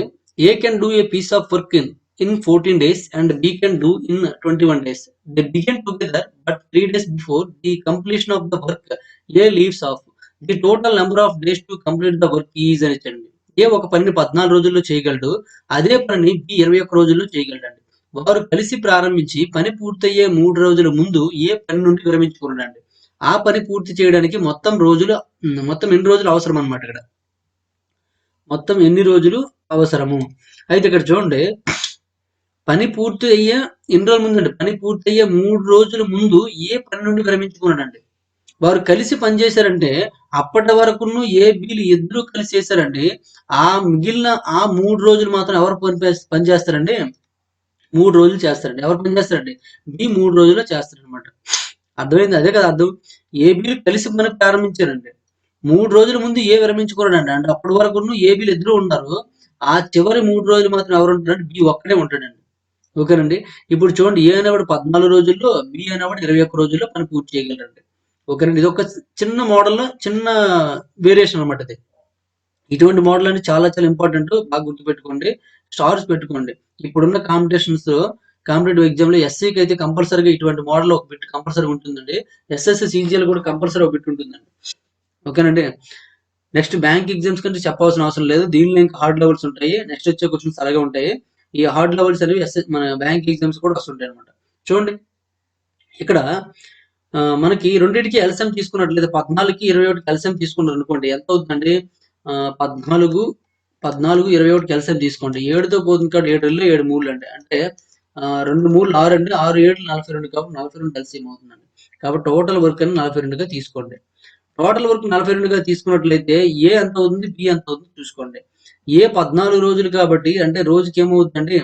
Speaker 1: A can do a piece of work in 14 days and B can do in 21 days. They begin together, but 3 days before the completion of the work, A leaves off. The total number of days to complete the work is అని ఇచ్చండి. ఏ ఒక పనిని 14 రోజుల్లో చేయగలడు. అదే పనిని B 21 రోజుల్లో చేయగలడండి. వారు కలిసి ప్రారంభించి పని పూర్తయ్యే 3 రోజుల ముందు ఏ పని నుండి విరమించుకున్నాడండి. ఆ పని పూర్తి చేయడానికి మొత్తం ఎన్ని రోజులు అవసరం అన్నమాట ఇక్కడ. మొత్తం ఎన్ని రోజులు అవసరము. అయితే ఇక్కడ చూడండి, పని పూర్తి అయ్యే ఎన్ని రోజుల ముందు అండి, పని పూర్తయ్యే 3 రోజుల ముందు ఏ పని నుండి విరమించుకున్నాడండి. వారు కలిసి పనిచేశారంటే అప్పటి వరకును ఏ బిలు ఇద్దరు కలిసి చేశారండి. ఆ మిగిలిన ఆ 3 రోజులు మాత్రం ఎవరు పని చేస్తారండి, 3 రోజులు చేస్తారండి. ఎవరు పని చేస్తారండి, బి 3 రోజుల్లో చేస్తారనమాట. అర్థమైంది, అదే కదా అర్థం. ఏ బిలు కలిసి పని ప్రారంభించారండి, 3 రోజుల ముందు ఏ విరమించుకోరండి. అంటే అప్పటి వరకును ఏ బిలు ఇద్దరు ఉన్నారు. ఆ చివరి 3 రోజులు మాత్రం ఎవరు ఉంటారంటే బి ఒక్కడే ఉంటాడండి. ఓకేనండి. ఇప్పుడు చూడండి, ఏ అనేవాడు 14 రోజుల్లో, బి అనేవాడు 21 రోజుల్లో పని పూర్తి చేయగలరండి. ఓకేనండి. ఇది ఒక చిన్న మోడల్, చిన్న వేరియేషన్ అనమాట ఇది. ఇటువంటి మోడల్ అంటే చాలా చాలా ఇంపార్టెంట్. బాగా గుర్తుపెట్టుకోండి, స్టార్స్ పెట్టుకోండి. ఇప్పుడున్న కాంపిటేటివ్ ఎగ్జామ్ లో ఎస్సీకి అయితే కంపల్సరీగా ఇటువంటి మోడల్ ఒక బిట్ కంపల్సరీ ఉంటుందండి. ఎస్ఎస్సి సీజీఎల్ కూడా కంపల్సరీ ఒక బిట్ ఉంటుందండి. ఓకేనండి. నెక్స్ట్ బ్యాంక్ ఎగ్జామ్స్ కంటే చెప్పాల్సిన అవసరం లేదు. దీనిలో ఇంకా హార్డ్ లెవెల్స్ ఉంటాయి. నెక్స్ట్ వచ్చే క్వశ్చన్స్ అలాగే ఉంటాయి. ఈ హార్డ్ లెవెల్స్ అనేవి మన బ్యాంక్ ఎగ్జామ్స్ కూడా వస్తుంటాయి అనమాట. చూడండి, ఇక్కడ మనకి రెండింటికి ఎల్సిఎం తీసుకున్నట్లయితే 14కి 21కి ఎల్సిఎం తీసుకున్నారు అనుకోండి, ఎంత అవుతుందండి? 14 21కి ఎల్సిఎం తీసుకోండి. 7తో పోతుంది కాబట్టి 7 2 7 3 అండి. అంటే 2 3 6 అండి. 6 7 42 కాబట్టి 42 ఎల్సిఎం అవుతుందండి. కాబట్టి టోటల్ వర్క్ అని 42గా తీసుకోండి. టోటల్ వర్క్ 42గా తీసుకున్నట్లయితే ఏ ఎంత అవుతుంది, బి ఎంత అవుతుంది చూసుకోండి. ఏ 14 రోజులు కాబట్టి అంటే రోజుకి ఏమవుతుందండి,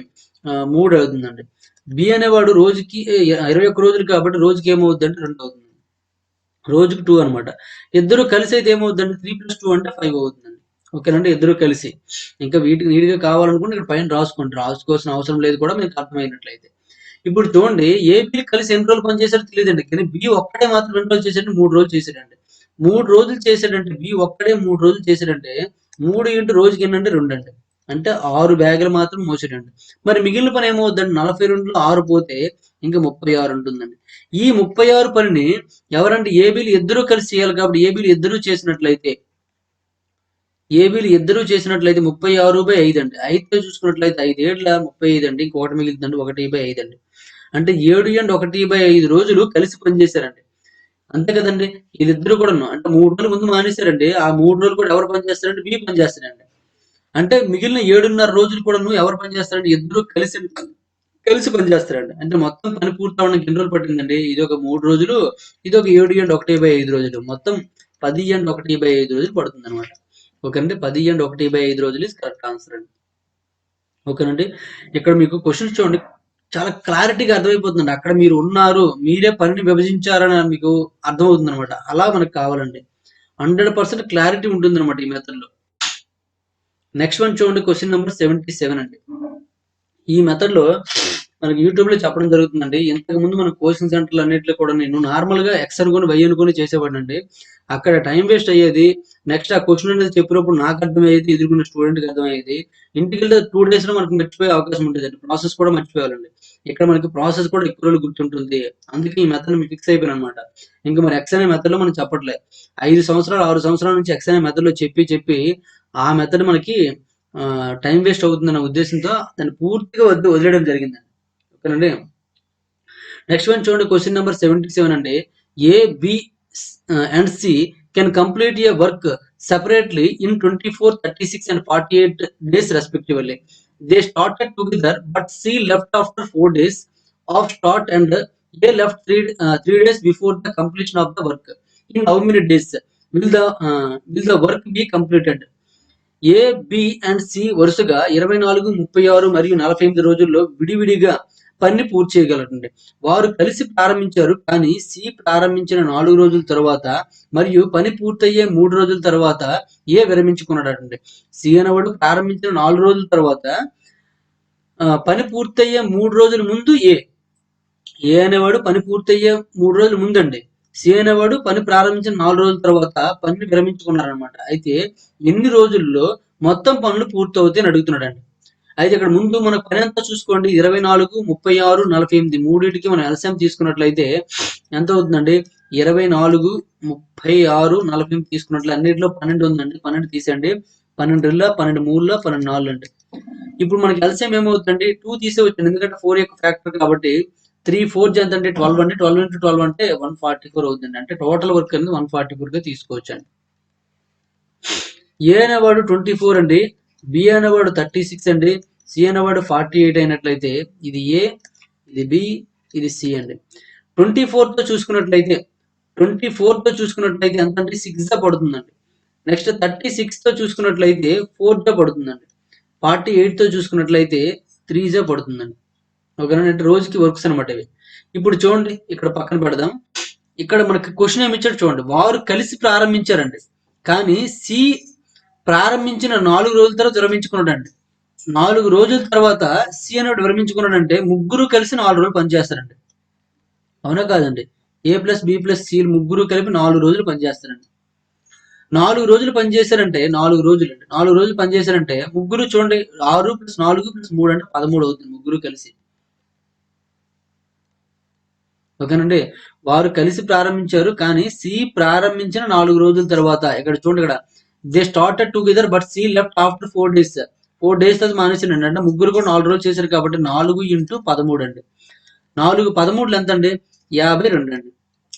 Speaker 1: 3 అవుతుందండి. బి అనేవాడు రోజుకి 21 రోజులు కాబట్టి రోజుకి ఏమవుతుందంటే 2 అవుతుంది. రోజుకి 2 అనమాట. ఇద్దరు కలిసి అయితే ఏమవుతుందండి, 3 + 2 అంటే 5 అవుతుందండి. ఓకేనండి. ఇద్దరు కలిసి ఇంకా వీటికి నీట్గా కావాలనుకుంటే ఇక్కడ పైన రాసుకోండి. రాసుకోవాల్సిన అవసరం లేదు కూడా మీకు అర్థమైనట్లయితే. ఇప్పుడు చూడండి, ఏ బి కలిసి ఎన్ని రోజులు పనిచేశారో తెలియదండి. కానీ బి ఒక్కడే మాత్రం ఎన్ని రోజులు చేశాడంటే 3 రోజులు చేశాడండి. 3 రోజులు చేశాడంటే బి ఒక్కడే 3 రోజులు చేశాడంటే 3 ఇంటూ రోజుకి ఎన్నంటే 2 అండి. అంటే 6 బ్యాగులు మాత్రం మోసాడండి. మరి మిగిలిన పని ఏమవుద్దండి, 42లో 6 పోతే ఇంకా 36 ఉంటుందండి. ఈ 36 పనిని ఎవరంటే ఏబీలు ఇద్దరూ కలిసి చేయాలి కాబట్టి ఏబీలు ఇద్దరూ చేసినట్లయితే 36/5 అండి. 5తో చూసుకున్నట్లయితే 5 ఏళ్ల 35 అండి. ఇంకొకటి మిగిలిందండి 1/5 అండి. అంటే 7 అండ్ 1/5 రోజులు కలిసి పనిచేశారండి. అంతే కదండి. వీళ్ళిద్దరు కూడా అంటే 3 రోజులు ముందు మానేశారండి. ఆ 3 రోజులు కూడా ఎవరు పని చేస్తారంటే బి పని చేస్తారండి. అంటే మిగిలిన 7.5 రోజులు కూడా ఎవరు పని చేస్తారంటే ఇద్దరు కలిసి పని చేస్తారండి. అంటే మొత్తం పని పూర్తి అవడానికి ఎన్ని రోజులు పట్టిందండి, ఇది ఒక 3 రోజులు, ఇది ఒక 7 అండ్ 1/5 రోజులు, మొత్తం 10 అండ్ 1/5 రోజులు పడుతుంది అనమాట. ఓకేనండి. 10 అండ్ 1/5 రోజులు ఇస్ కరెక్ట్ ఆన్సర్ అండి. ఓకేనండి. ఇక్కడ మీకు క్వశ్చన్స్ చూడండి, చాలా క్లారిటీగా అర్థమైపోతుందండి. అక్కడ మీరు ఉన్నారు, మీరే పనిని విభజించారని మీకు అర్థమవుతుంది అనమాట. అలా మనకు కావాలండి. 100% క్లారిటీ ఉంటుంది అనమాట ఈ మెథడ్ లో. నెక్స్ట్ వన్ చూడండి, క్వశ్చన్ నెంబర్ 77 అండి. ఈ మెథడ్ లో మనకి యూట్యూబ్ లో చెప్పడం జరుగుతుందండి. ఇంతకు ముందు మన కోచింగ్ సెంటర్లు అన్నింటిలో కూడా నేను నార్మల్ గా ఎక్స్ అనుకుని వై అనుకుని చేసేవాడినండి. అక్కడ టైం వేస్ట్ అయ్యేది. నెక్స్ట్ ఆ క్వశ్చన్ అనేది చెప్పినప్పుడు నాకు అర్థమయ్యేది, ఎదుర్కొన్న స్టూడెంట్ కి అర్థమయ్యేది. ఇంటికి వెళ్తే 2 days లో మనకు మర్చిపోయే అవకాశం ఉంటుంది. ప్రాసెస్ కూడా మర్చిపోవాలండి. ఇక్కడ మనకి ప్రాసెస్ కూడా ఎక్కువ రోజులు గుర్తుంటుంది. అందుకే ఈ మెథడ్ ఫిక్స్ అయిపోయాను అనమాట. ఇంకా మరి ఎక్స్ అనే మెథడ్ లో మనం చెప్పట్లే. 5 సంవత్సరాలు 6 సంవత్సరాల నుంచి ఎక్స్ అనే మెథడ్ లో చెప్పి ఆ మెథడ్ మనకి టైం వేస్ట్ అవుతుందన్న ఉద్దేశంతో దాన్ని పూర్తిగా వదిలేయడం జరిగిందండి. ఓకేనండి. నెక్స్ట్ వన్ చూడండి, క్వశ్చన్ నెంబర్ 77 అండి. A B and C can complete a work separately in 24, 36 and 48 days respectively. They started together but C left after 4 days of start and A left 3 days before the completion of the work. In how many days will the work be completed? A B and C వరుసగా 24, 36 మరియు 48 రోజుల్లో విడివిడిగా పని పూర్తి చేయగలరండి. వారు కలిసి ప్రారంభించారు, కానీ సి ప్రారంభించిన 4 రోజుల తర్వాత మరియు పని పూర్తయ్యే 3 రోజుల తర్వాత ఏ విరమించుకున్నాడండి. సి అనేవాడు ప్రారంభించిన 4 రోజుల తర్వాత పని పూర్తయ్యే 3 రోజుల ముందు ఏ అనేవాడు పని పూర్తయ్యే 3 రోజుల ముందండి. సి అనేవాడు పని ప్రారంభించిన 4 రోజుల తర్వాత పనిని విరమించుకున్నారనమాట. అయితే ఎన్ని రోజుల్లో మొత్తం పనులు పూర్తవుతాయి అని అడుగుతున్నాడండి. అయితే ఇక్కడ ముందు మన పని అంతా చూసుకోండి. 24, 36, 48 మూడింటికి మనం ఎల్సిఎం తీసుకున్నట్లయితే ఎంత అవుతుందండి? 24, 36, 48 తీసుకున్నట్లు అన్నిటిలో 12 ఉందండి. 12 తీసేయండి. 12 12 3 12 4 అండి. ఇప్పుడు మనకి ఎల్సిఎం ఏమవుతుందండి? 2 తీసేవచ్చండి. ఎందుకంటే 4 యొక్క ఫ్యాక్టర్ కాబట్టి 3 4 ఎంత అంటే 12 అండి. 12 into 12 అంటే 144 అవుతుంది. అంటే టోటల్ వర్క్ అనేది 144 గా తీసుకోవచ్చు అండి. ఏ అనేవాడు 24 అండి, బి అనేవాడు 36 అండి, సి అనేవాడు 48 అయినట్లయితే ఇది ఏ, ఇది బి, ఇది సి అండి. 24 తో చూసుకున్నట్లయితే 24 తో చూసుకున్నట్లయితే ఎంత అంటే 6 గా పడుతుందండి. నెక్స్ట్ 36 తో చూసుకున్నట్లయితే 4 గా పడుతుందండి. 48 తో చూసుకున్నట్లయితే 3 గా పడుతుందండి. ఓకేనా? అంటే రోజుకి వర్క్స్ అనమాట ఇవి. ఇప్పుడు చూడండి ఇక్కడ పక్కన పెడదాం. ఇక్కడ మనకి క్వశ్చన్ ఏమి ఇచ్చాడు చూడండి. వారు కలిసి ప్రారంభించారండి, కానీ సి ప్రారంభించిన 4 రోజుల తర్వాత విరమించుకున్నాడండి. 4 రోజుల తర్వాత సి అనేవాడు విరమించుకున్నాడంటే ముగ్గురు కలిసి 4 రోజులు పనిచేస్తారండి. అవునా కాదండి? ఏ ప్లస్ బి ప్లస్ సి ముగ్గురు కలిపి 4 రోజులు పనిచేస్తారండి. 4 రోజులు పనిచేశారంటే 4 రోజులు అండి. 4 రోజులు పనిచేశారంటే ముగ్గురు చూడండి 6 + 4 + 3 అంటే 13 అవుతుంది ముగ్గురు కలిసి. ఓకేనండి? వారు కలిసి ప్రారంభించారు, కానీ సి ప్రారంభించిన 4 రోజుల తర్వాత ఇక్కడ చూడండి ఇక్కడ they started together but C left after 4 days. 4 days తర్వాత మానేసిండండి. అంటే ముగ్గురు కూడా 4 రోజులు చేశారు కాబట్టి 4 × 13 అండి. 4 13 ఎంత అండి? 52 అండి.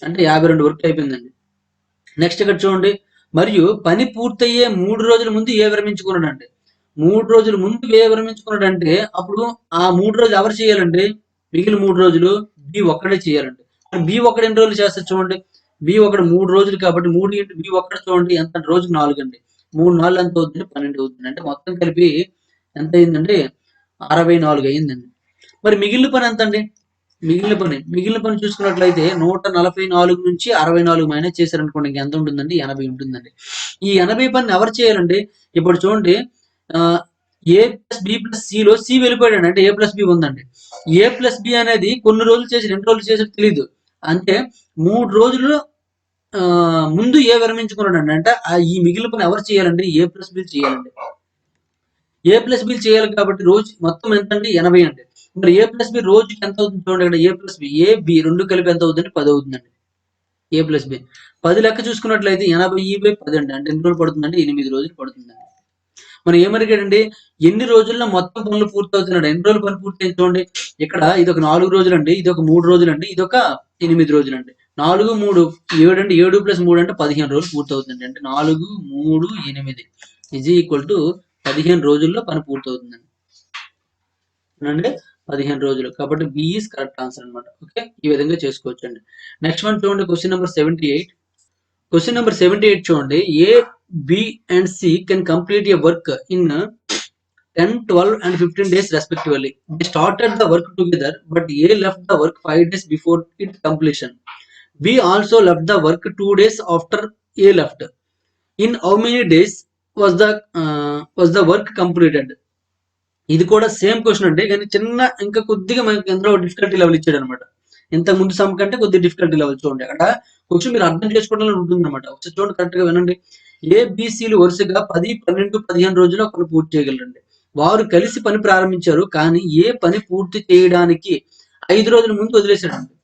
Speaker 1: అంటే 52 వర్క్ అయిపోయిందండి. నెక్స్ట్ ఇక్కడ చూడండి, మరియు పని పూర్తయ్యే 3 రోజుల ముందు ఏ విరమించుకున్నాడంటే 3 రోజుల ముందు ఏ విరమించుకున్నాడంటే అప్పుడు ఆ 3 రోజులు ఎవరు చేయాలండి? మిగిలిన 3 రోజులు బి ఒక్కడే చేయాలండి. బి ఒక్కడు ఎన్ని రోజులు చేస్తారు చూడండి. బి ఒకటి 3 రోజులు కాబట్టి 3 × బి ఒక్కడు చూడండి ఎంత అంటే రోజుకి 4 అండి. 3 4 ఎంత అవుతుంది? 12 అవుతుంది. అంటే మొత్తం కలిపి ఎంత అయిందండి? 64 అయిందండి. మరి మిగిలిన పని ఎంత అండి? మిగిలిన పని చూసుకున్నట్లయితే 144 నుంచి 64 మైనస్ చేశారనుకోండి ఇంక ఎంత ఉంటుందండి? 80 ఉంటుందండి. ఈ 80 పనిని ఎవరు చేయాలండి? ఇప్పుడు చూడండి ఏ ప్లస్ బి ప్లస్ సిలో సి వెళ్ళిపోయాడు అంటే ఏ ప్లస్ బి ఉందండి. ఏ ప్లస్ బి అనేది కొన్ని రోజులు చేసి 2 రోజులు చేసి తెలియదు. అంటే 3 రోజులు ముందు ఏ విరమించుకున్నాడు అంటే ఈ మిగిలిన పని ఎవరు చేయాలండి? ఏ ప్లస్ బి చేయాలండి. ఏ ప్లస్ బి చేయాలి కాబట్టి రోజు మొత్తం ఎంత అండి? 80 అండి. మరి ఏ ప్లస్ బి రోజుకి ఎంత అవుతుంది చూడండి. ఇక్కడ ఏ ప్లస్ బి, ఏ బి రెండు కలిపి ఎంత అవుతుంది? 10 అవుతుందండి. ఏ ప్లస్ బి 10 లెక్క చూసుకున్నట్లయితే 80/10 అండి. అంటే ఎన్ని రోజులు పడుతుందండి? 8 రోజులు పడుతుందండి. మనం ఏమడిగాడండి? ఎన్ని రోజుల్లో మొత్తం పనులు పూర్తవుతున్నాడు? ఎన్ని రోజులు పని పూర్తయింది చూడండి. ఇక్కడ ఇది ఒక 4 రోజులండి, ఇది ఒక 3 రోజులండి, ఇది ఒక 8 రోజులండి. 4 3 7 అండి. 7 + 3 అంటే 15 రోజులు పూర్తవుతుంది. అంటే 4 3 8 = 15 రోజుల్లో పని పూర్తవుతుందండి. అంటే 15 రోజులు. కాబట్టి బి ఈస్ కరెక్ట్ ఆన్సర్ అనమాట. ఓకే, ఈ విధంగా చేసుకోవచ్చు అండి. నెక్స్ట్ వన్ చూడండి, క్వశ్చన్ నెంబర్ 78. క్వశ్చన్ నెంబర్ 78 చూడండి. A, B and C can complete a work in 10, 12 and 15 days respectively. They started the work together, but A left the work 5 days before its completion. B also left the work 2 days after A left. In how many days was the work completed? ఇది కూడా same question అండి, కానీ చిన్న ఇంకా కొద్దిగా మనకి ఎందులో difficulty level ఇచ్చాడు అనమాట. ఇంతకు ముందు సమ్ కంటే కొద్దిగా డిఫికల్టీ లెవెల్ చూడండి. అక్కడ క్వశ్చన్ మీరు అర్థం చేసుకోవడం ఉంటుంది అనమాట. ఒకసారి చూడండి, కరెక్ట్ గా వినండి. ఏబిసిలు వరుసగా 10, 12, 15 రోజుల్లో పని పూర్తి చేయగలరండి. వారు కలిసి పని ప్రారంభించారు, కానీ ఏ పని పూర్తి చేయడానికి 5 రోజుల ముందు వదిలేశాడండి.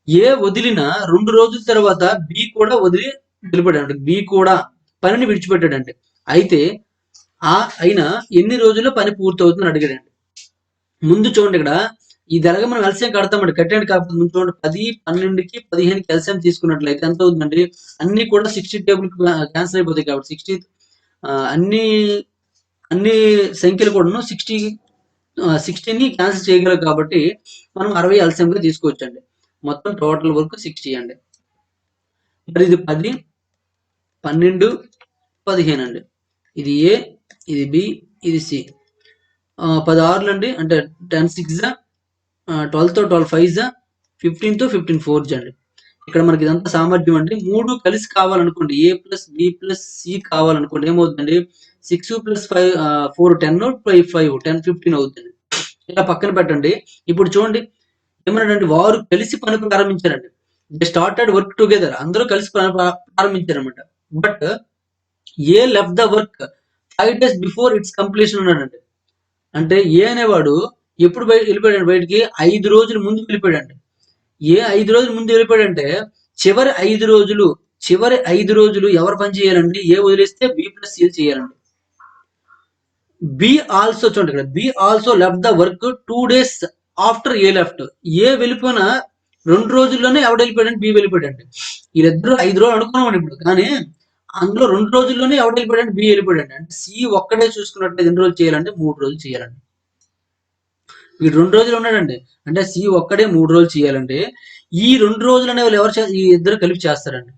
Speaker 1: ఏ వదిలిన 2 రోజుల తర్వాత బి కూడా వెళ్ళిపోయాడు. బి కూడా పనిని విడిచిపెట్టాడండి. అయితే అయినా ఎన్ని రోజుల్లో పని పూర్తవుతుందని అడిగాడండి. ముందు చూడండి, ఇక్కడ ఇది ఎలాగ మనం ఎల్సిఎం కడతామండి. కట్టండి కాకపోతే ముందు చూడండి, 10, 12కి 15కి ఎల్సిఎం తీసుకున్నట్లయితే ఎంత అవుతుందండి? అన్ని కూడా 60 టేబుల్ క్యాన్సిల్ అయిపోతాయి కాబట్టి 60 అన్ని సంఖ్యలు కూడా 60ని క్యాన్సిల్ చేయగలరు కాబట్టి మనం 60 ఎల్సిఎం గా తీసుకోవచ్చండి. మొత్తం టోటల్ వర్క్ 60 అండి. మరి ఇది 10, 12, 15 అండి. ఇది ఏ, ఇది బి, ఇది సి. 10 6 అండి, అంటే 10 6 12 తో 12 5 15 తో 15 4 అండి. ఇక్కడ మనకి ఇదంతా సామర్థ్యం అండి. 3 కలిసి కావాలనుకోండి, ఏ ప్లస్ బి ప్లస్ సి కావాలనుకోండి ఏమవుతుందండి? 6 + 5 4 10 5 10 15 అవుతుంది. ఇలా పక్కన పెట్టండి. ఇప్పుడు చూడండి ఏమన్నాడండి? వారు కలిసి పని ప్రారంభించారండి. They started work together. అందరూ కలిసి ప్రారంభించారనమాట. But A left the work 5 days before its completion అన్నాడండి. అంటే ఏ అనేవాడు ఎప్పుడు వెళ్ళిపోయాడు బయటికి 5 రోజుల ముందు వెళ్ళిపోయాడండి. ఏ 5 రోజుల ముందు వెళ్ళిపోయాడంటే చివరి 5 రోజులు ఎవరు పని చేయాలండి? ఏ వదిలేస్తే బి ప్లస్ సి చేయాలండి. బి ఆల్సో చూడండి, ఇక్కడ B also left the work 2 days after A left. A వెళ్ళిపోయిన 2 రోజుల్లోనే ఎవడు వెళ్ళిపోయాడంటే బి వెళ్ళిపోయాడండి. వీళ్ళిద్దరు 5 రోజులు అనుకున్నాం ఇప్పుడు, కానీ అందులో 2 రోజుల్లోనే ఎవడు వెళ్ళిపోయాడంటే బి వెళ్ళిపోయాడండి. అంటే సి ఒక్కడే చూసుకున్నట్టు ఎన్ని రోజులు చేయాలంటే 3 రోజులు చేయాలండి. వీడు 2 రోజులు ఉన్నాడండి, అంటే సి ఒక్కడే 3 రోజులు చేయాలంటే ఈ 2 రోజులు అనేవి ఎవరు ఈ ఇద్దరు కలిపి చేస్తారండి.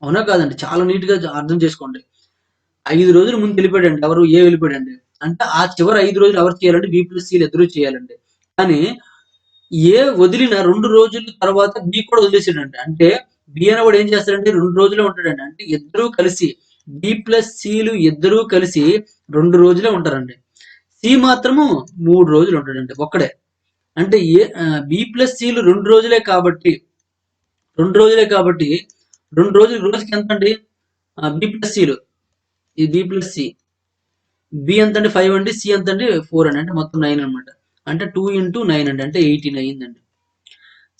Speaker 1: అవునా కాదండి? చాలా నీట్ గా అర్థం చేసుకోండి. 5 రోజుల ముందు వెళ్ళిపోయాడండి ఎవరు? ఏ వెళ్ళిపోయాడండి. అంటే ఆ చివరి 5 రోజులు ఎవరు చేయాలంటే బి ప్లస్ సిలు ఇద్దరు చేయాలండి. కానీ ఏ వదిలిన 2 రోజుల తర్వాత బి కూడా వదిలేసాడండి. అంటే బి అనేవాడు ఏం చేస్తాడంటే 2 రోజులే ఉంటాడండి. అంటే ఇద్దరూ కలిసి బి ప్లస్ సిలు ఇద్దరూ కలిసి 2 రోజులే ఉంటారండి. సి మాత్రము 3 రోజులు ఉంటాడండి ఒక్కడే. అంటే బి ప్లస్ సిలు 2 రోజులే కాబట్టి 2 రోజులకి ఎంత అండి? బి ప్లస్ సిలు ఈ బి ప్లస్ సి, బి ఎంత అండి 5 అండి, సి ఎంత అండి 4 అండి, అంటే మొత్తం 9 అనమాట. అంటే 2 into 9 అండి, అంటే 18 అయ్యిందండి.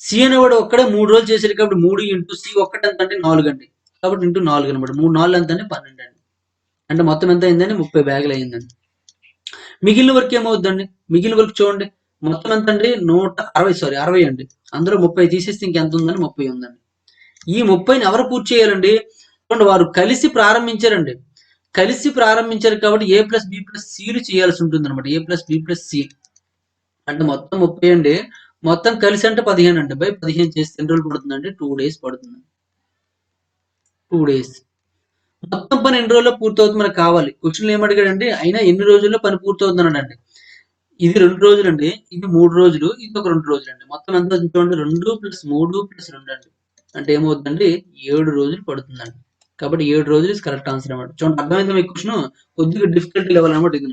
Speaker 1: సి అనేవాడు ఒక్కడే 3 రోజులు చేశాడు కాబట్టి 3 ఇంటూ సి ఒక్కటి ఎంత అంటే 4 అండి, కాబట్టి ఇంటూ 4 అనమాట. 3 4 ఎంత అంటే 12 అండి. అంటే మొత్తం ఎంత అయిందండి? 30 బ్యాగులు అయ్యిందండి. మిగిలిన వర్క్ ఏమవుద్దండి? మిగిలిన వర్క్ చూడండి, మొత్తం ఎంత అండి? 60 అండి. అందులో 30 తీసేస్తే ఇంకెంత ఉందండి? 30 ఉందండి. ఈ 30ని ఎవరు పూర్తి చేయాలండి? చూడండి, వారు కలిసి ప్రారంభించారండి. కాబట్టి ఏ ప్లస్ బి ప్లస్ సిలు చేయాల్సి ఉంటుంది అనమాట. ఏ ప్లస్ బి ప్లస్ సి అంటే మొత్తం 30 అండి. మొత్తం కలిసి అంటే 15 అండి. బై 15 చేస్తే ఎన్ని రోజులు పడుతుందండి? 2 days పడుతుంది. 2 days. మొత్తం పని ఎన్ని రోజుల్లో పూర్తవుతుంది మనకు కావాలి. క్వశ్చన్లు ఏమడిగాడండి? అయినా ఎన్ని రోజుల్లో పని పూర్తవుతుంది అన్నాడండి. ఇది 2 రోజులు అండి, ఇది 3 రోజులు, ఇది ఒక 2 రోజులు అండి. మొత్తం ఎంత చూడండి, 2 + 3 + 2 అండి. అంటే ఏమవుతుందండి? 7 రోజులు పడుతుందండి. కాబట్టి 7 రోజులు ఇస్ కరెక్ట్ ఆన్సర్ అనమాట. చూడండి, అర్థమైందా మీకు క్వశ్చన్? కొద్దిగా డిఫికల్టీ లెవెల్ అనమాట ఇది.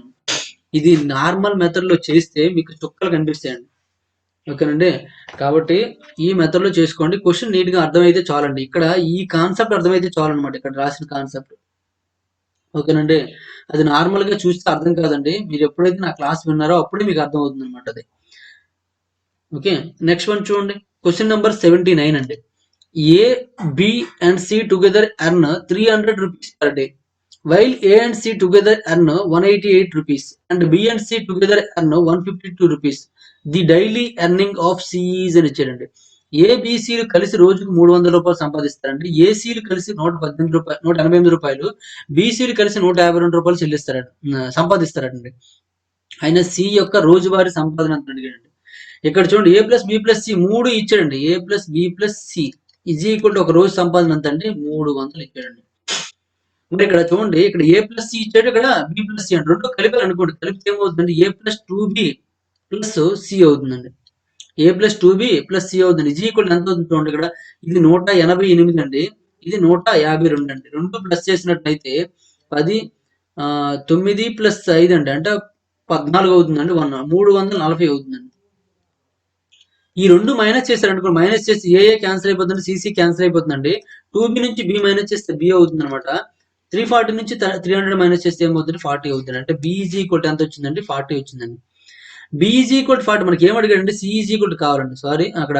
Speaker 1: ఇది నార్మల్ మెథడ్ లో చేస్తే మీకు చుక్కలు కనిపిస్తాయండి. ఓకేనండి, కాబట్టి ఈ మెథడ్ లో చేసుకోండి. క్వశ్చన్ నీట్ గా అర్థమైతే చాలండి. ఇక్కడ ఈ కాన్సెప్ట్ అర్థమైతే చాలన్నమాట, ఇక్కడ రాసిన కాన్సెప్ట్. ఓకేనండి, అది నార్మల్ గా చూస్తే అర్థం కాదండి. మీరు ఎప్పుడైతే నా క్లాస్ విన్నారో అప్పుడే మీకు అర్థం అవుతుంది అనమాట అది. ఓకే, నెక్స్ట్ వన్ చూడండి, క్వశ్చన్ నెంబర్ 79 అండి. A, B and C together earn 300 rupees per day, while A and C together earn 188 rupees and B and C together earn 152 rupees. The daily earning of C is అని ఇచ్చాడండి. ఏబిసిలు కలిసి రోజుకు 300 రూపాయలు సంపాదిస్తారండి. ఏసీలు కలిసి 188 రూపాయలు, బీసీలు కలిసి 152 రూపాయలు సంపాదిస్తారండి. ఆయన సి యొక్క రోజువారీ సంపాదన అంత అడిగాడండి. ఇక్కడ చూడండి, A plus B plus C 3 ఇచ్చాడండి. A plus B plus C is equal to ఒక రోజు సంపాదన ఎంత అండి? 300 ఇచ్చాడండి. అంటే ఇక్కడ చూడండి, ఇక్కడ ఏ ప్లస్ సి ఇచ్చాడు, ఇక్కడ బి ప్లస్ సి అంటే రెండు కలిపారు అనుకోండి. కలిపితే ఏమవుతుందండి? ఏ ప్లస్ 2బి ప్లస్ సి అవుతుందండి. ఏ ప్లస్ 2బి ప్లస్ సి అవుతుంది. ఈజ్ ఈక్వల్ ఎంత అవుతుంది చూడండి, ఇక్కడ ఇది 188 అండి, ఇది 152 అండి. రెండు ప్లస్ చేసినట్లయితే 10 9 + 5 అండి, అంటే 14 అవుతుందండి. 340 అవుతుందండి. ఈ రెండు మైనస్ చేశారు అనుకోండి, మైనస్ చేసి ఏ క్యాన్సిల్ అయిపోతుంది, సిసి క్యాన్సిల్ అయిపోతుందండి. 2బి నుంచి బి మైనస్ చేస్తే బి అవుతుంది అనమాట. 340 నుంచి 300 మైనస్ చేస్తే ఏమవుతుంది? 40 అవుతుంది. అంటే బి ఈజ్ ఈక్వల్ ఎంత వచ్చిందండి? 40 వచ్చిందండి. బి ఈజ్ ఈక్వల్ 40 మనకి ఏం అడిగాడంటే సి ఈజ్ ఈక్వల్ కావాలండి. సారీ, అక్కడ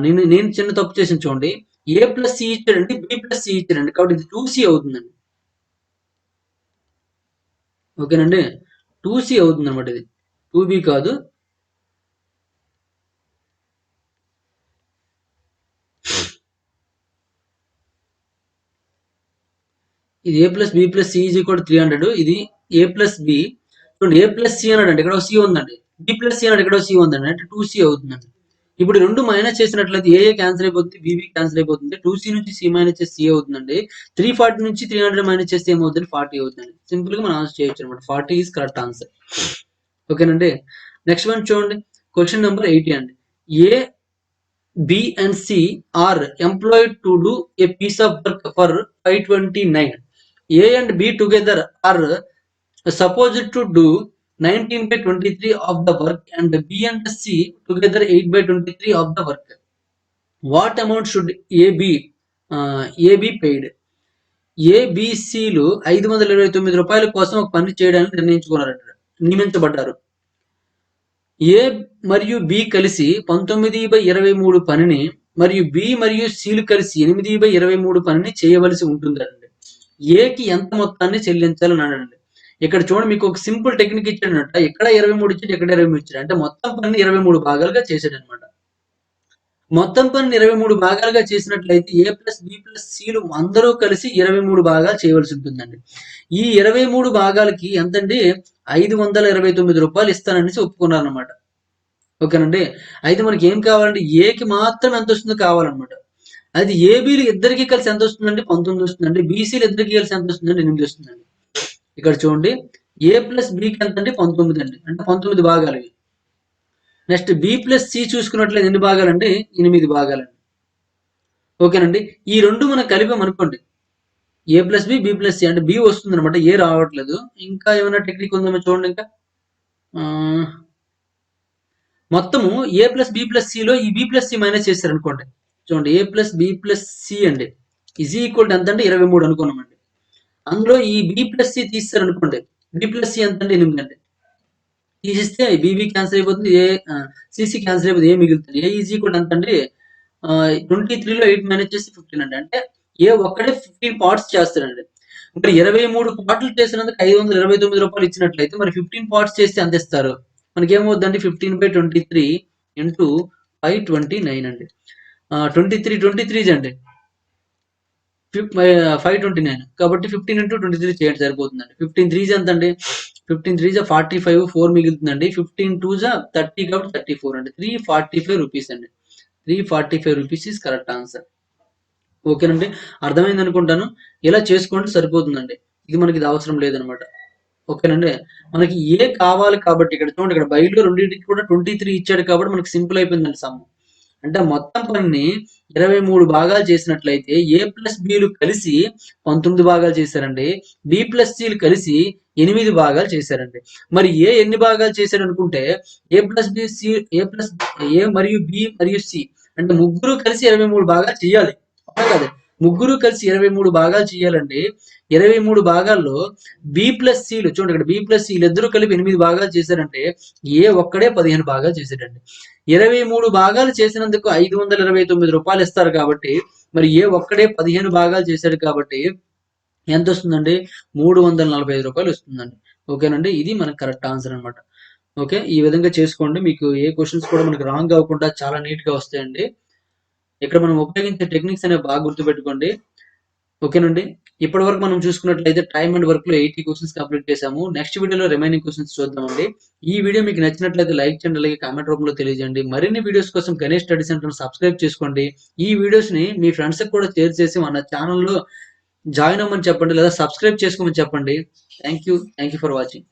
Speaker 1: నేను చిన్న తప్పు చేసిన చూడండి. ఏ ప్లస్ సి ఇచ్చాడండి, బి ప్లస్ సి ఇచ్చాడండి, కాబట్టి ఇది 2సి అవుతుందండి. ఓకేనండి, 2సి అవుతుంది అనమాట. ఇది 2బి కాదు. ఇది A plus B plus C is equal 300. ఇది ఏ ప్లస్ బి, చూడండి, ఏ ప్లస్ సి అన్నాడు, ఇక్కడ సి ఉందండి. బి ప్లస్ సి అన్నాడు, ఇక్కడ సి ఉందండి, అంటే 2సి అవుతుందండి. ఇప్పుడు రెండు మైనస్ చేసినట్లయితే ఏ క్యాన్సిల్ అయిపోతుంది, బీబీ క్యాన్సిల్ అయిపోతుంది. 2సి నుంచి సి మైనస్ చేసి సి అవుతుందండి. 340 నుంచి 300 మైనస్ చేస్తే ఏమవుతుంది? 40 అవుతుందండి. సింపుల్ గా మనం ఆన్సర్ చేయొచ్చు అనమాట. 40 ఈజ్ కరెక్ట్ ఆన్సర్. ఓకేనండి, నెక్స్ట్ వన్ చూడండి, క్వశ్చన్ నెంబర్ 80 అండి. A, B and C are employed to do a piece of work for 529. A and B together are supposed to do 19/23 of the work and B and C together 8/23 of the work. What amount should AB paid? ఏబిసిలు 529 రూపాయల కోసం ఒక పని చేయడానికి నిర్ణయించుకున్నారట. నియమించబడ్డారు. ఏ మరియు B కలిసి 19/23 పనిని మరియు B మరియు సిలు కలిసి 8/23 పనిని చేయవలసి ఉంటుందండి. ఏకి ఎంత మొత్తాన్ని చెల్లించాలని అన్నాడండి. ఇక్కడ చూడండి మీకు ఒక సింపుల్ టెక్నిక్ ఇచ్చాడనమాట. ఇక్కడ 23 ఇచ్చాడు, ఇక్కడ 23 ఇచ్చాడు. అంటే మొత్తం పనిని 23 భాగాలుగా చేశాడనమాట. మొత్తం పనిని 23 భాగాలుగా చేసినట్లయితే ఏ ప్లస్ బి ప్లస్ సిలు అందరూ కలిసి 23 భాగాలు చేయవలసి ఉంటుందండి. ఈ 23 భాగాలకి ఎంతండి 529 రూపాయలు ఇస్తాననేసి ఒప్పుకున్నారనమాట. ఓకేనండి. అయితే మనకి ఏం కావాలంటే ఏకి మాత్రం ఎంత వస్తుందో కావాలన్నమాట. అది ఏబీలు ఇద్దరికి కలిసి ఎంత వస్తుందండి 19 వస్తుందండి. బీసీలు ఇద్దరికి కలిసి ఎంత వస్తుందండి 8 వస్తుందండి. ఇక్కడ చూడండి ఏ ప్లస్ బికి ఎంత అంటే 19 అండి. అంటే 19 భాగాలు ఇవి. నెక్స్ట్ బి ప్లస్ సి చూసుకున్నట్లయితే ఎన్ని భాగాలండి 8 భాగాలండి. ఓకేనండి. ఈ రెండు మనం కలిపామనుకోండి ఏ ప్లస్ బి ప్లస్ సి అంటే బి వస్తుంది అనమాట, ఏ రావట్లేదు. ఇంకా ఏమైనా టెక్నిక్ ఉందేమో చూడండి. ఇంకా మొత్తము ఏ ప్లస్ బి ప్లస్ సిలో ఈ బి ప్లస్ సి మైనస్ చేశారు అనుకోండి. చూడండి A plus B plus C అండి ఈజ్ ఈక్వల్ టు ఎంత అంటే 23 అనుకున్నామండి. అందులో ఈ బి ప్లస్ సి తీస్తారు అనుకోండి, బి ప్లస్ సి ఎంత అంటే 8 అండి. తీసిస్తే బీబీ క్యాన్సిల్ అయిపోతుంది, ఏ సిసి క్యాన్సిల్ అయిపోతుంది, ఏ మిగులుతుంది. ఏ ఈజ్ ఈక్వల్ ఎంత అంటే 23లో 8 మైనస్ చేసి 15 అండి. అంటే ఏ ఒక్కడే 15 పార్ట్స్ చేస్తాడండి. మరి 23 పార్ట్లు చేసినందుకు 529 రూపాయలు ఇచ్చినట్లయితే మరి 15 పార్ట్స్ చేస్తే ఎంత ఇస్తారు? మనకి ఏమవుతుందండి 15/23 ఇంటూ 529 అండి. 23 అండి 529 కాబట్టి 15 into 23 చేయండి సరిపోతుందండి. 15 3 ఎంత అండి 15 3 45 4 మిగులుతుందండి. 15 2 30 కాబట్టి 34 అండి. 345 రూపీస్ అండి. 345 రూపీస్ ఈస్ కరెక్ట్ ఆన్సర్. ఓకేనండి, అర్థమైంది అనుకుంటాను. ఇలా చేసుకోండి సరిపోతుందండి. ఇది మనకి ఇది అవసరం లేదనమాట. ఓకేనండి. మనకి ఏ కావాలి కాబట్టి ఇక్కడ చూడండి, ఇక్కడ బయలు రెండింటికి కూడా 23 ఇచ్చాడు కాబట్టి మనకి సింపుల్ అయిపోయిందండి సమ్. అంటే మొత్తం పనిని 23 భాగాలు చేసినట్లయితే ఏ ప్లస్ బిలు కలిసి 19 భాగాలు చేశారండి. బి ప్లస్ సిలు కలిసి 8 భాగాలు చేశారండి. మరి ఏ ఎన్ని భాగాలు చేశారు అనుకుంటే ఏ ప్లస్ బి సి ఏ మరియు బి మరియు సి అంటే ముగ్గురు కలిసి 23 భాగాలు చేయాలి. కాదు, ముగ్గురు కలిసి 23 భాగాలు చేయాలండి. 23 భాగాల్లో బి ప్లస్ సిలు చూడండి, ఇక్కడ బి ప్లస్ సిలు ఇద్దరు కలిపి 8 భాగాలు చేశారంటే ఏ ఒక్కడే 15 భాగాలు చేశాడండి. 23 భాగాలు చేసినందుకు 529 రూపాయలు ఇస్తారు కాబట్టి మరి ఏ ఒక్కడే 15 భాగాలు చేశాడు కాబట్టి ఎంత వస్తుందండి 345 రూపాయలు వస్తుందండి. ఓకేనండి, ఇది మనకు కరెక్ట్ ఆన్సర్ అనమాట. ఓకే, ఈ విధంగా చేసుకోండి. మీకు ఏ క్వశ్చన్స్ కూడా మనకు రాంగ్ అవ్వకుండా చాలా నీట్ గా వస్తాయండి. ఇక్కడ మనం ఉపయోగించే టెక్నిక్స్ అనేవి బాగా గుర్తుపెట్టుకోండి. ఓకేనండి, ఇప్పటి వరకు మనం చూసుకున్నట్లయితే టైమ్ అండ్ వర్క్ లో 80 క్వశ్చన్స్ కంప్లీట్ చేసాము. నెక్స్ట్ వీడియోలో రిమైనింగ్ క్వశ్చన్స్ చూద్దామండి. ఈ వీడియో మీకు నచ్చినట్లయితే లైక్ చేయండి, అలాగే కామెంట్ రూపంలో తెలియజేయండి. మరిన్ని వీడియోస్ కోసం గణేష్ స్టడీ సెంటర్ సబ్స్క్రైబ్ చేసుకోండి. ఈ వీడియోస్ ని మీ ఫ్రెండ్స్ కూడా షేర్ చేసి మన ఛానల్లో జాయిన్ అవ్వమని చెప్పండి, లేదా సబ్స్క్రైబ్ చేసుకోమని చెప్పండి. Thank you for watching.